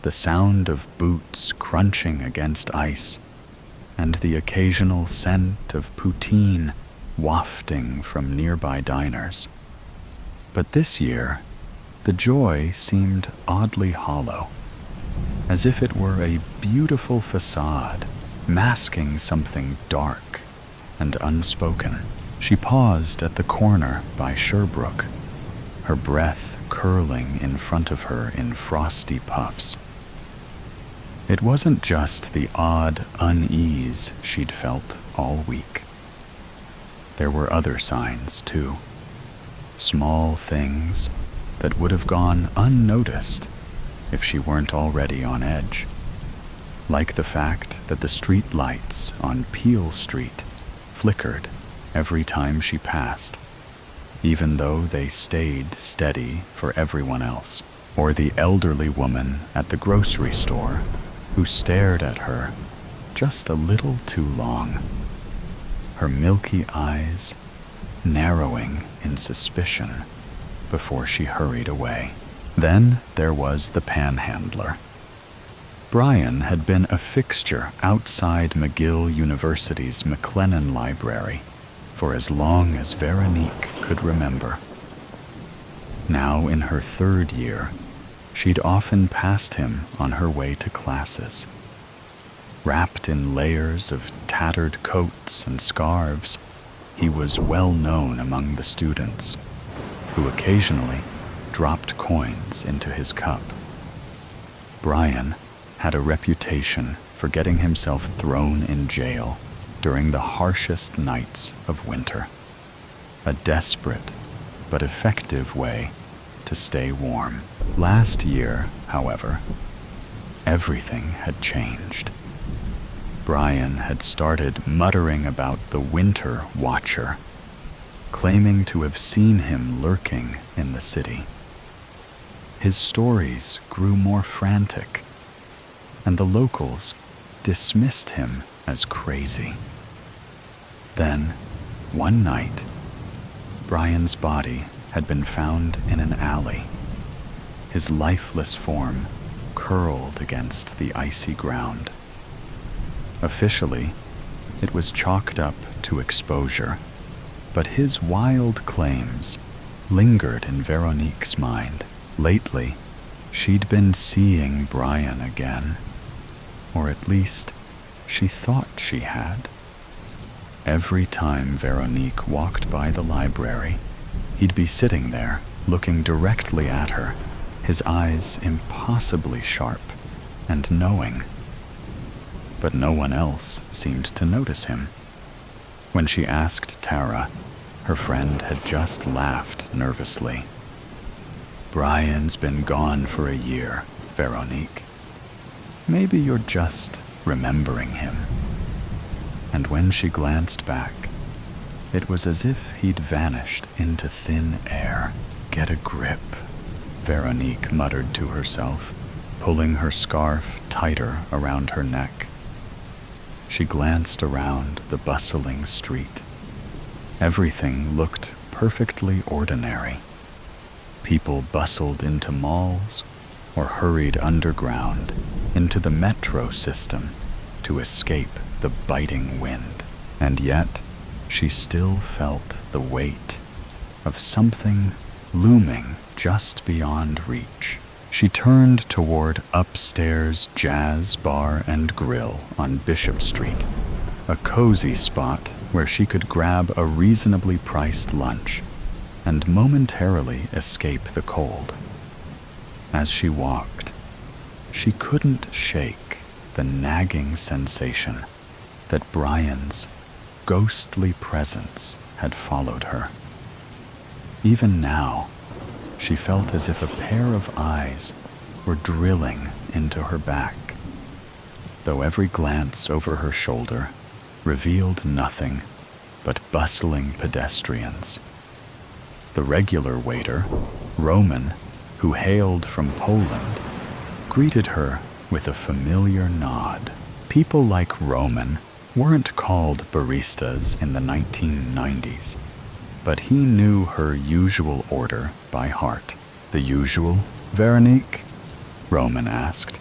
the sound of boots crunching against ice, and the occasional scent of poutine wafting from nearby diners. But this year, the joy seemed oddly hollow, as if it were a beautiful facade masking something dark and unspoken. She paused at the corner by Sherbrooke, her breath curling in front of her in frosty puffs. It wasn't just the odd unease she'd felt all week. There were other signs, too. Small things that would have gone unnoticed if she weren't already on edge. Like the fact that the street lights on Peel Street flickered every time she passed, even though they stayed steady for everyone else. Or the elderly woman at the grocery store who stared at her just a little too long, her milky eyes narrowing in suspicion before she hurried away. Then there was the panhandler. Brian had been a fixture outside McGill University's McLennan Library for as long as Veronique could remember. Now in her third year, she'd often passed him on her way to classes. Wrapped in layers of tattered coats and scarves, he was well known among the students, who occasionally dropped coins into his cup. Brian had a reputation for getting himself thrown in jail during the harshest nights of winter, a desperate but effective way to stay warm. Last year, however, everything had changed. Brian had started muttering about the Winter Watcher, claiming to have seen him lurking in the city. His stories grew more frantic, and the locals dismissed him as crazy. Then, one night, Brian's body had been found in an alley, his lifeless form curled against the icy ground. Officially, it was chalked up to exposure, but his wild claims lingered in Veronique's mind. Lately, she'd been seeing Brian again, or at least she thought she had. Every time Veronique walked by the library, he'd be sitting there, looking directly at her, his eyes impossibly sharp and knowing. But no one else seemed to notice him. When she asked Tara, her friend had just laughed nervously. "Brian's been gone for a year, Veronique. Maybe you're just remembering him." And when she glanced back, it was as if he'd vanished into thin air. "Get a grip," Veronique muttered to herself, pulling her scarf tighter around her neck. She glanced around the bustling street. Everything looked perfectly ordinary. People bustled into malls or hurried underground into the metro system to escape the biting wind. And yet, she still felt the weight of something looming just beyond reach. She turned toward Upstairs Jazz Bar and Grill on Bishop Street, a cozy spot where she could grab a reasonably priced lunch and momentarily escape the cold. As she walked, she couldn't shake the nagging sensation that Brian's ghostly presence had followed her. Even now, she felt as if a pair of eyes were drilling into her back, though every glance over her shoulder revealed nothing but bustling pedestrians. The regular waiter, Roman, who hailed from Poland, greeted her with a familiar nod. People like Roman weren't called baristas in the 1990s, but he knew her usual order by heart. "The usual, Veronique?" Roman asked,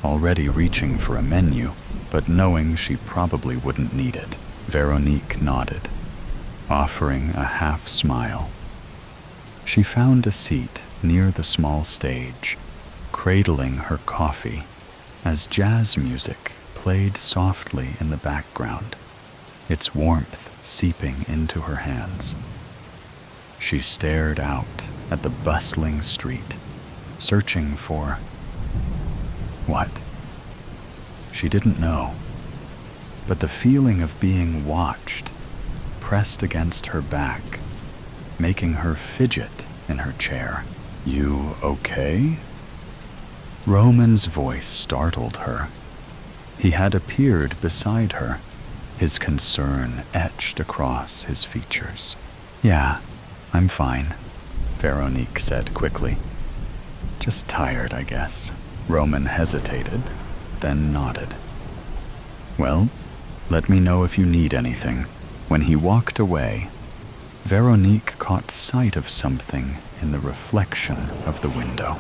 already reaching for a menu, but knowing she probably wouldn't need it. Veronique nodded, offering a half smile. She found a seat near the small stage, cradling her coffee as jazz music played softly in the background, its warmth seeping into her hands. She stared out at the bustling street, searching for what? She didn't know, but the feeling of being watched pressed against her back, making her fidget in her chair. "You okay?" Roman's voice startled her. He had appeared beside her, his concern etched across his features. "Yeah, I'm fine," Veronique said quickly. "Just tired, I guess." Roman hesitated, then nodded. "Well, let me know if you need anything." When he walked away, Veronique caught sight of something in the reflection of the window.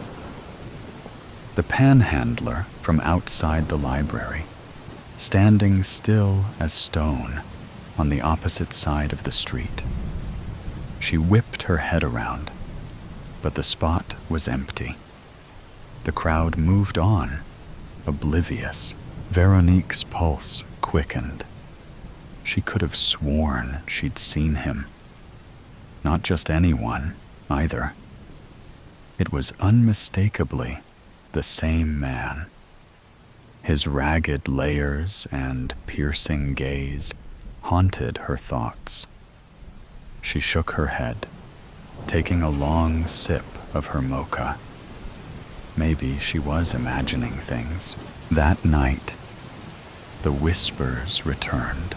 The panhandler from outside the library, standing still as stone on the opposite side of the street. She whipped her head around, but the spot was empty. The crowd moved on, oblivious. Veronique's pulse quickened. She could have sworn she'd seen him. Not just anyone, either. It was unmistakably the same man. His ragged layers and piercing gaze haunted her thoughts. She shook her head, taking a long sip of her mocha. Maybe she was imagining things. That night, the whispers returned.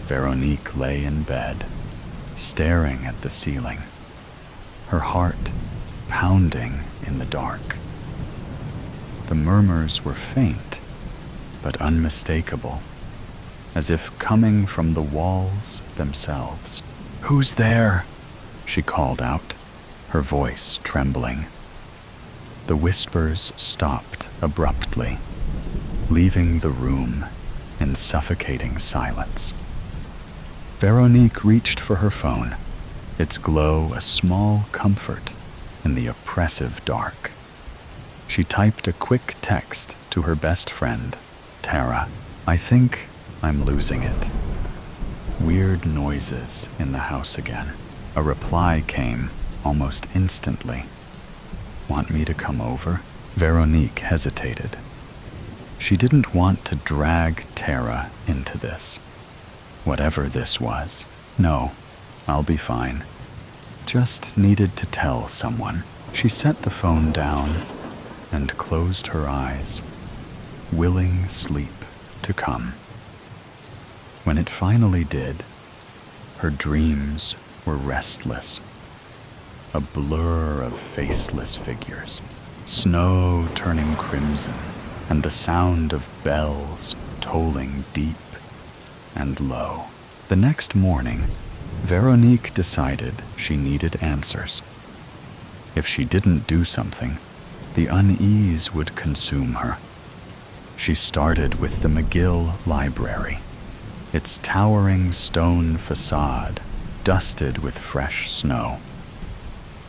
Veronique lay in bed, staring at the ceiling, her heart pounding in the dark. The murmurs were faint, but unmistakable. as if coming from the walls themselves. "Who's there?" she called out, her voice trembling. The whispers stopped abruptly, leaving the room in suffocating silence. Veronique reached for her phone, its glow a small comfort in the oppressive dark. She typed a quick text to her best friend, Tara. "I think I'm losing it." Weird noises in the house again. A reply came almost instantly. "Want me to come over?" Veronique hesitated. She didn't want to drag Tara into this. Whatever this was. "No, I'll be fine. Just needed to tell someone." She set the phone down and closed her eyes, willing sleep to come. When it finally did, her dreams were restless. A blur of faceless figures, snow turning crimson, and the sound of bells tolling deep and low. The next morning, Veronique decided she needed answers. If she didn't do something, the unease would consume her. She started with the McGill Library, its towering stone facade dusted with fresh snow.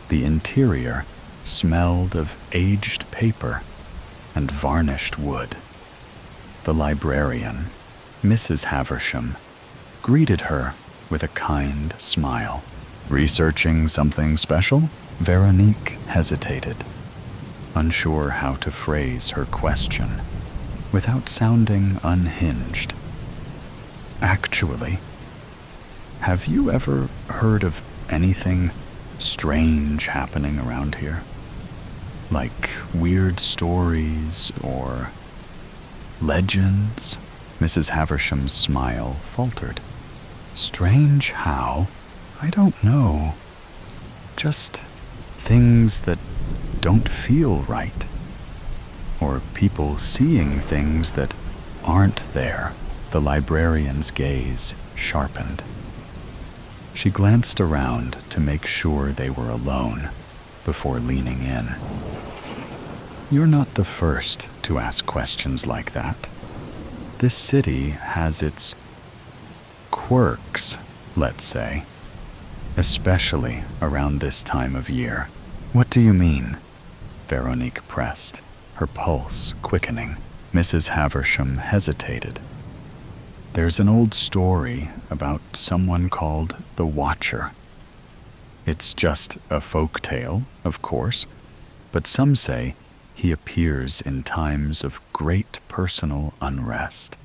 The interior smelled of aged paper and varnished wood. The librarian, Mrs. Haversham, greeted her with a kind smile. "Researching something special?" Veronique hesitated, unsure how to phrase her question without sounding unhinged. "Actually, have you ever heard of anything strange happening around here? Like weird stories or legends?" Mrs. Haversham's smile faltered. "Strange how? I don't know. Just things that don't feel right. Or people seeing things that aren't there." The librarian's gaze sharpened. She glanced around to make sure they were alone before leaning in. "You're not the first to ask questions like that. This city has its quirks, let's say, especially around this time of year." "What do you mean?" Veronique pressed, her pulse quickening. Mrs. Haversham hesitated. "There's an old story about someone called the Watcher. It's just a folk tale, of course, but some say he appears in times of great personal unrest.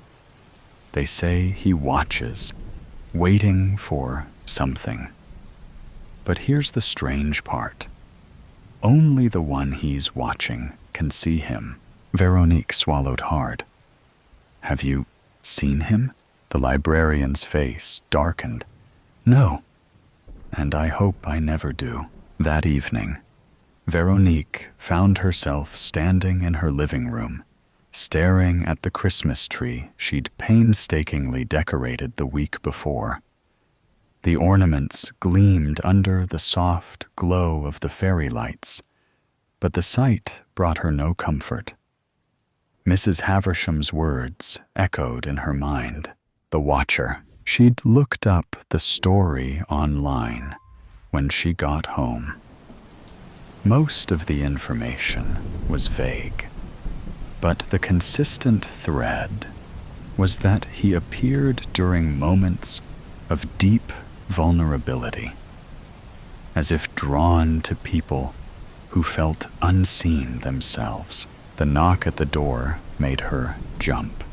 They say he watches, waiting for something. But here's the strange part. Only the one he's watching can see him." Veronique swallowed hard. "Have you seen him?" The librarian's face darkened. "No, and I hope I never do." That evening, Veronique found herself standing in her living room, staring at the Christmas tree she'd painstakingly decorated the week before. The ornaments gleamed under the soft glow of the fairy lights, but the sight brought her no comfort. Mrs. Haversham's words echoed in her mind. The Watcher. She'd looked up the story online when she got home. Most of the information was vague, but the consistent thread was that he appeared during moments of deep vulnerability, as if drawn to people who felt unseen themselves. The knock at the door made her jump.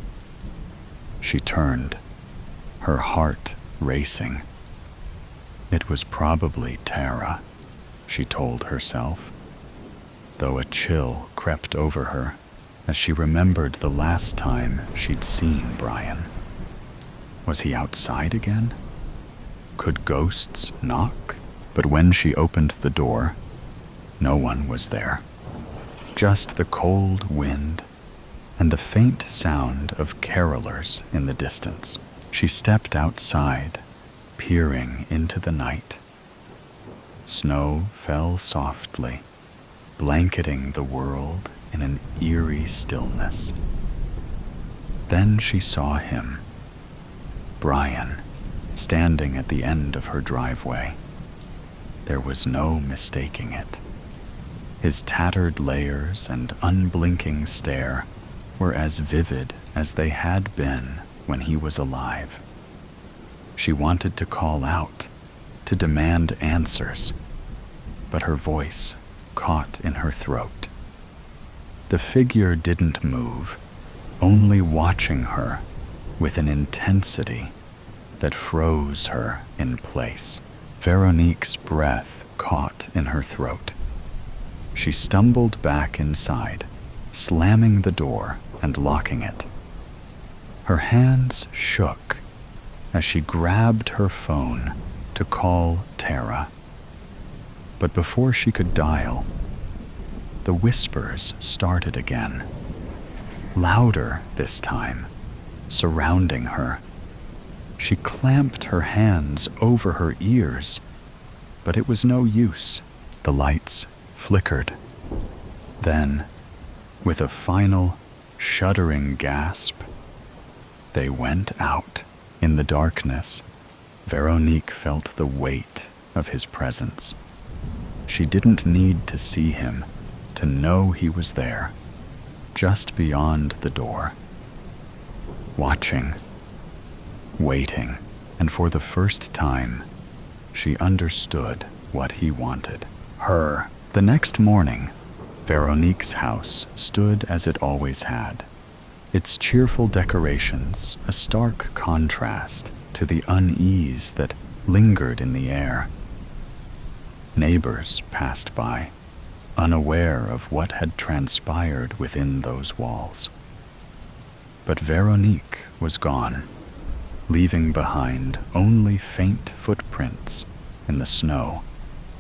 She turned, her heart racing. It was probably Tara, she told herself, though a chill crept over her as she remembered the last time she'd seen Brian. Was he outside again? Could ghosts knock? But when she opened the door, no one was there. Just the cold wind and the faint sound of carolers in the distance. She stepped outside, peering into the night. Snow fell softly, blanketing the world in an eerie stillness. Then she saw him, Brian, standing at the end of her driveway. There was no mistaking it. His tattered layers and unblinking stare were as vivid as they had been when he was alive. She wanted to call out, to demand answers, but her voice caught in her throat. The figure didn't move, only watching her with an intensity that froze her in place. Veronique's breath caught in her throat. She stumbled back inside, slamming the door and locking it. Her hands shook as she grabbed her phone to call Tara. But before she could dial, the whispers started again, louder this time, surrounding her. She clamped her hands over her ears, but it was no use. The lights flickered. Then, with a final, shuddering gasp, they went out. In the darkness, Veronique felt the weight of his presence. She didn't need to see him to know he was there, just beyond the door, watching, waiting, and for the first time, she understood what he wanted. Her. The next morning, Veronique's house stood as it always had, its cheerful decorations a stark contrast to the unease that lingered in the air. Neighbors passed by, unaware of what had transpired within those walls. But Veronique was gone, leaving behind only faint footprints in the snow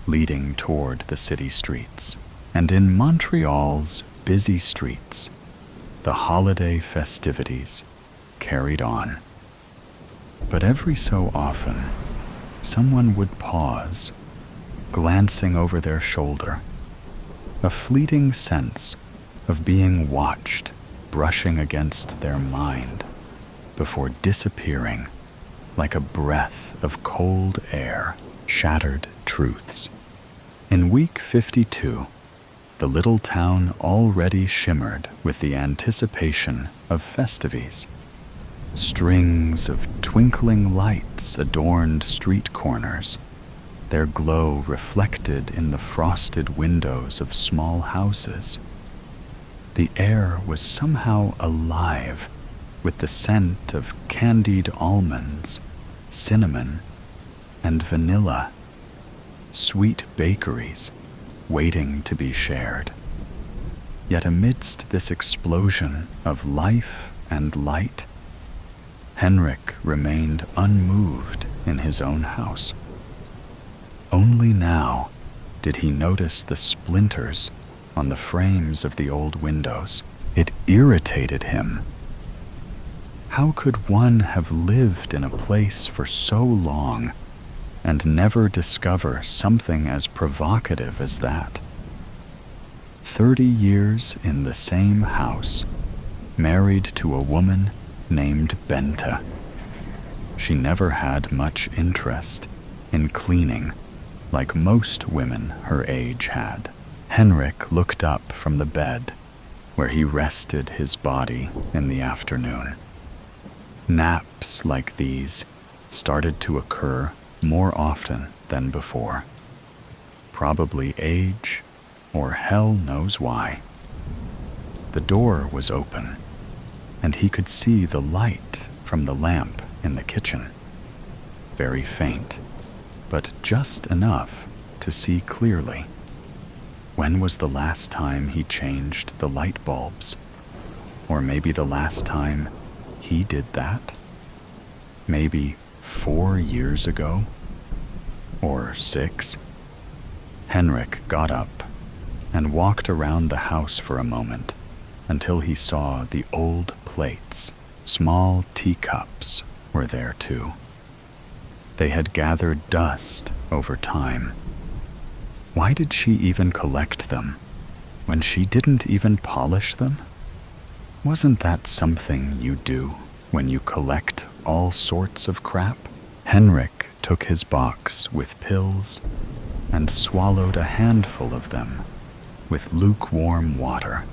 leading toward the city streets. And in Montreal's busy streets, the holiday festivities carried on. But every so often, someone would pause, glancing over their shoulder, a fleeting sense of being watched brushing against their mind before disappearing like a breath of cold air. Shattered truths. In week 52, the little town already shimmered with the anticipation of festivities. Strings of twinkling lights adorned street corners, their glow reflected in the frosted windows of small houses. The air was somehow alive with the scent of candied almonds, cinnamon, and vanilla, sweet bakeries waiting to be shared. Yet amidst this explosion of life and light, Henrik remained unmoved in his own house. Only now did he notice the splinters on the frames of the old windows. It irritated him. How could one have lived in a place for so long and never discover something as provocative as that? 30 years in the same house, married to a woman named Benta. She never had much interest in cleaning like most women her age had. Henrik looked up from the bed where he rested his body in the afternoon. Naps like these started to occur more often than before. Probably age, or hell knows why. The door was open, and he could see the light from the lamp in the kitchen. Very faint, but just enough to see clearly. When was the last time he changed the light bulbs? Or maybe the last time he did that? Maybe 4 years ago? Or 6? Henrik got up and walked around the house for a moment until he saw the old plates. Small teacups were there too. They had gathered dust over time. Why did she even collect them when she didn't even polish them? Wasn't that something you do when you collect all sorts of crap? Henrik took his box with pills and swallowed a handful of them with lukewarm water,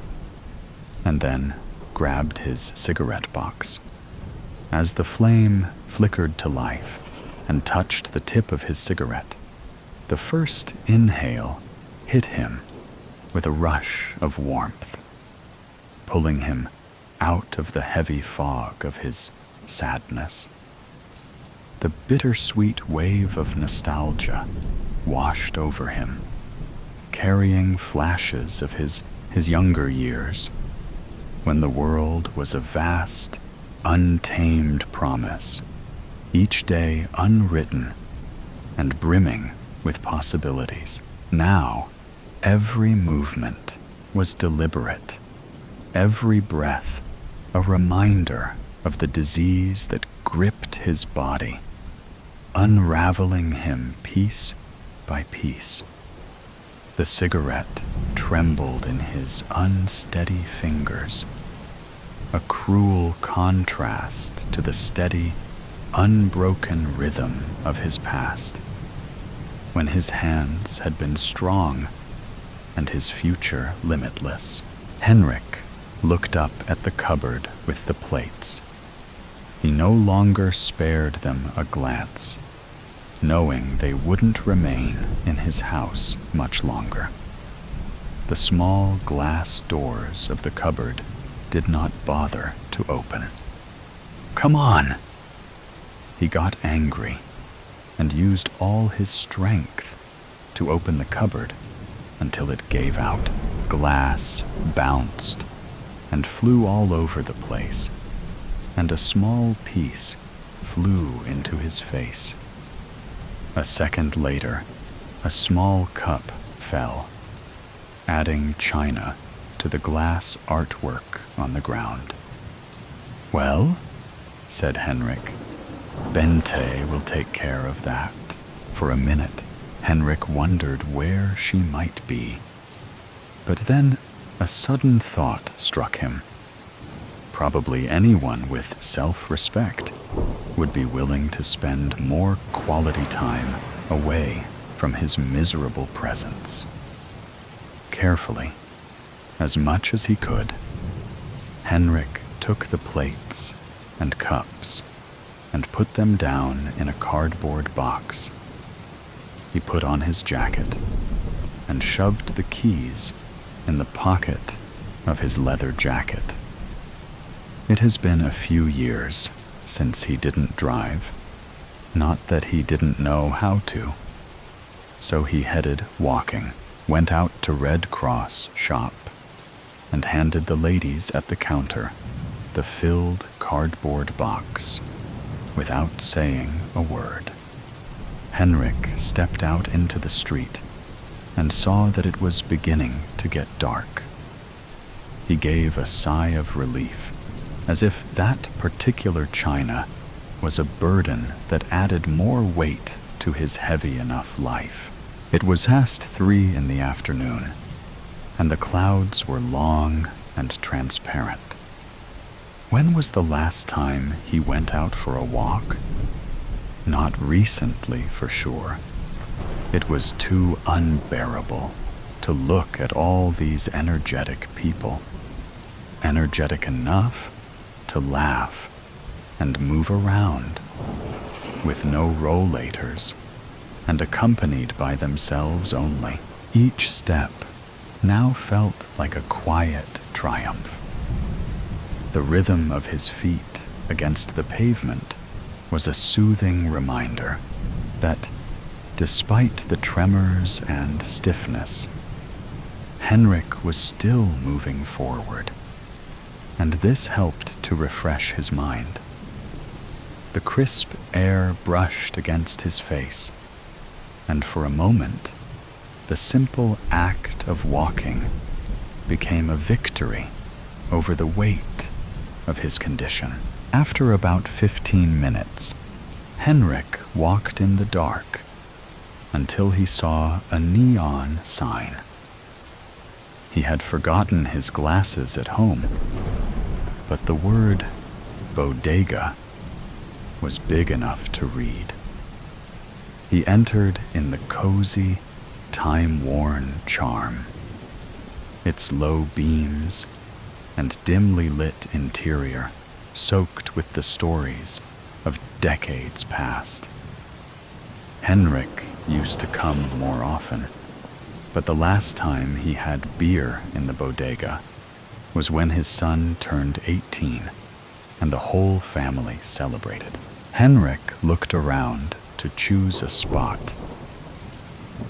and then grabbed his cigarette box. As the flame flickered to life and touched the tip of his cigarette, the first inhale hit him with a rush of warmth, pulling him out of the heavy fog of his sadness. The bittersweet wave of nostalgia washed over him, carrying flashes of his younger years, when the world was a vast, untamed promise, each day unwritten and brimming with possibilities. Now, every movement was deliberate, every breath a reminder of the disease that gripped his body, unraveling him piece by piece. The cigarette trembled in his unsteady fingers, a cruel contrast to the steady, unbroken rhythm of his past, when his hands had been strong and his future limitless. Henrik looked up at the cupboard with the plates. He no longer spared them a glance, knowing they wouldn't remain in his house much longer. The small glass doors of the cupboard did not bother to open. "Come on!" He got angry and used all his strength to open the cupboard until it gave out. Glass bounced and flew all over the place, and a small piece flew into his face. A second later, a small cup fell, adding china to the glass artwork on the ground. "Well," said Henrik, "Bente will take care of that." For a minute, Henrik wondered where she might be. But then a sudden thought struck him. Probably anyone with self-respect would be willing to spend more quality time away from his miserable presence. Carefully, as much as he could, Henrik took the plates and cups and put them down in a cardboard box. He put on his jacket and shoved the keys in the pocket of his leather jacket. It has been a few years since he didn't drive, not that he didn't know how to. So he headed walking, went out to Red Cross shop, and handed the ladies at the counter the filled cardboard box without saying a word. Henrik stepped out into the street and saw that it was beginning to get dark. He gave a sigh of relief, as if that particular china was a burden that added more weight to his heavy enough life. It was past 3 in the afternoon, and the clouds were long and transparent. When was the last time he went out for a walk? Not recently, for sure. It was too unbearable to look at all these energetic people. Energetic enough to laugh and move around, with no rollators, and accompanied by themselves only. Each step now felt like a quiet triumph. The rhythm of his feet against the pavement was a soothing reminder that, despite the tremors and stiffness, Henrik was still moving forward, and this helped to refresh his mind. The crisp air brushed against his face, and for a moment, the simple act of walking became a victory over the weight of his condition. After about 15 minutes, Henrik walked in the dark until he saw a neon sign. He had forgotten his glasses at home, but the word bodega was big enough to read. He entered in the cozy, time-worn charm. Its low beams and dimly lit interior soaked with the stories of decades past. Henrik used to come more often, but the last time he had beer in the bodega was when his son turned 18 and the whole family celebrated. Henrik looked around to choose a spot.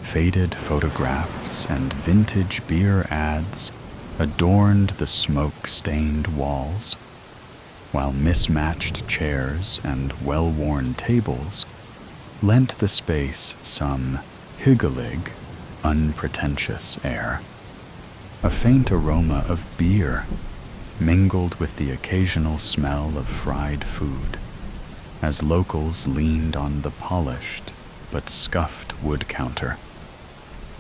Faded photographs and vintage beer ads adorned the smoke-stained walls, while mismatched chairs and well-worn tables lent the space some hygge-lig, unpretentious air. A faint aroma of beer mingled with the occasional smell of fried food as locals leaned on the polished but scuffed wood counter,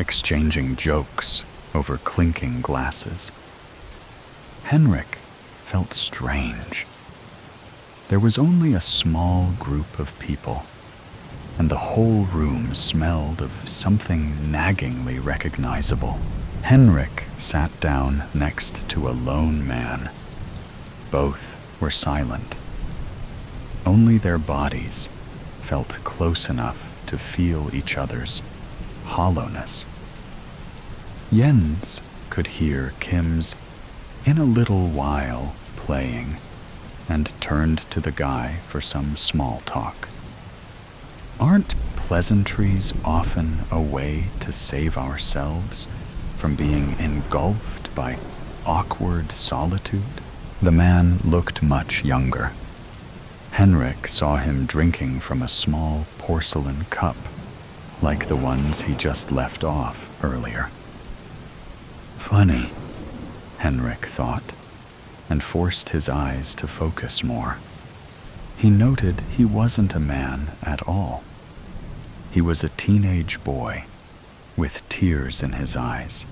exchanging jokes over clinking glasses. Henrik felt strange. There was only a small group of people, and the whole room smelled of something naggingly recognizable. Henrik sat down next to a lone man. Both were silent. Only their bodies felt close enough to feel each other's hollowness. Jens could hear Kim's "In a Little While" playing and turned to the guy for some small talk. Aren't pleasantries often a way to save ourselves from being engulfed by awkward solitude? The man looked much younger. Henrik saw him drinking from a small porcelain cup, like the ones he just left off earlier. Funny, Henrik thought, and forced his eyes to focus more. He noted he wasn't a man at all. He was a teenage boy, with tears in his eyes.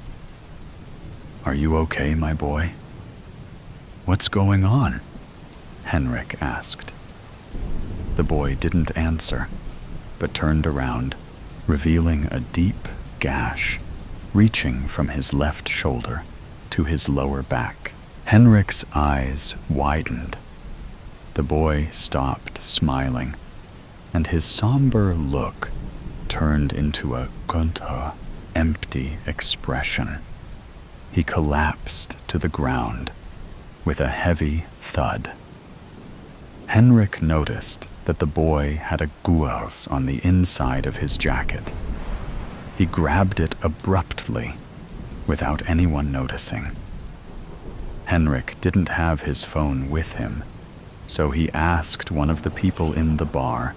"Are you okay, my boy?" "What's going on?" Henrik asked. The boy didn't answer, but turned around, revealing a deep gash reaching from his left shoulder to his lower back. Henrik's eyes widened. The boy stopped smiling, and his somber look turned into a gunta, empty expression. He collapsed to the ground with a heavy thud. Henrik noticed that the boy had a guars on the inside of his jacket. He grabbed it abruptly, without anyone noticing. Henrik didn't have his phone with him, so he asked one of the people in the bar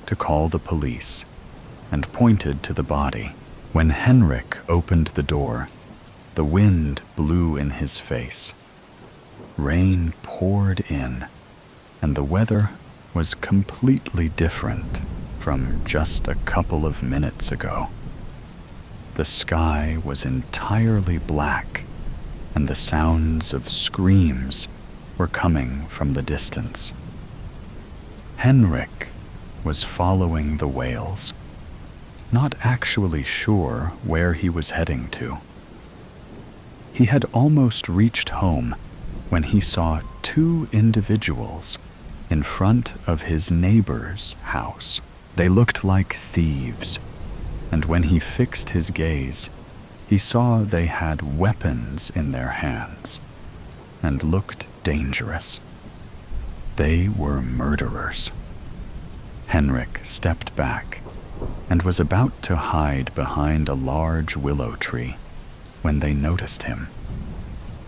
to call the police and pointed to the body. When Henrik opened the door, the wind blew in his face. Rain poured in, and the weather was completely different from just a couple of minutes ago. The sky was entirely black, and the sounds of screams were coming from the distance. Henrik was following the wails, not actually sure where he was heading to. He had almost reached home when he saw two individuals in front of his neighbor's house. They looked like thieves, and when he fixed his gaze, he saw they had weapons in their hands and looked dangerous. They were murderers. Henrik stepped back and was about to hide behind a large willow tree when they noticed him.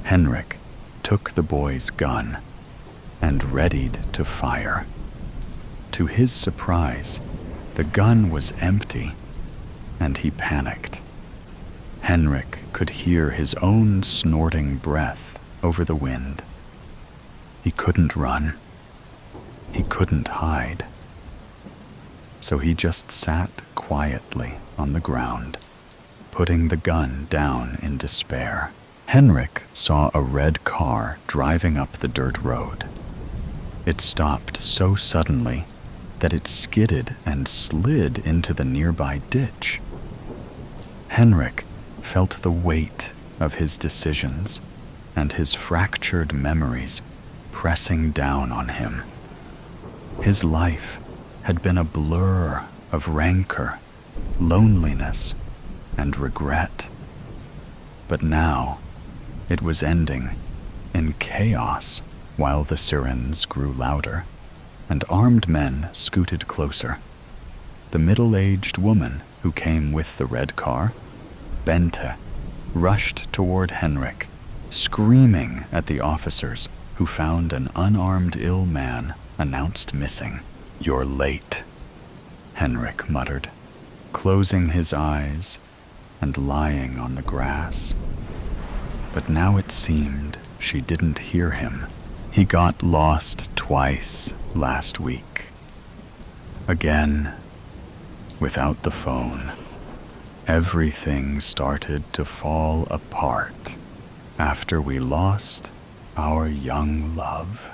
Henrik took the boy's gun and readied to fire. To his surprise, the gun was empty, and he panicked. Henrik could hear his own snorting breath over the wind. He couldn't run. He couldn't hide. So he just sat quietly on the ground, putting the gun down in despair. Henrik saw a red car driving up the dirt road. It stopped so suddenly that it skidded and slid into the nearby ditch. Henrik felt the weight of his decisions and his fractured memories pressing down on him. His life had been a blur of rancor, loneliness, and regret. But now it was ending in chaos while the sirens grew louder and armed men scooted closer. The middle-aged woman who came with the red car, Bente, rushed toward Henrik, screaming at the officers who found an unarmed ill man announced missing. "You're late," Henrik muttered, closing his eyes and lying on the grass. But now it seemed she didn't hear him. He got lost twice last week. Again, without the phone. Everything started to fall apart after we lost our young love,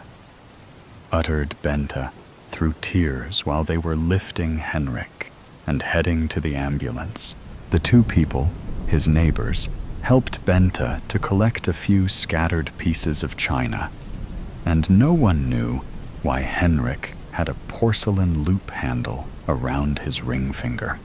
uttered Bente through tears while they were lifting Henrik and heading to the ambulance. The two people, his neighbors, helped Bente to collect a few scattered pieces of china, and no one knew why Henrik had a porcelain loop handle around his ring finger.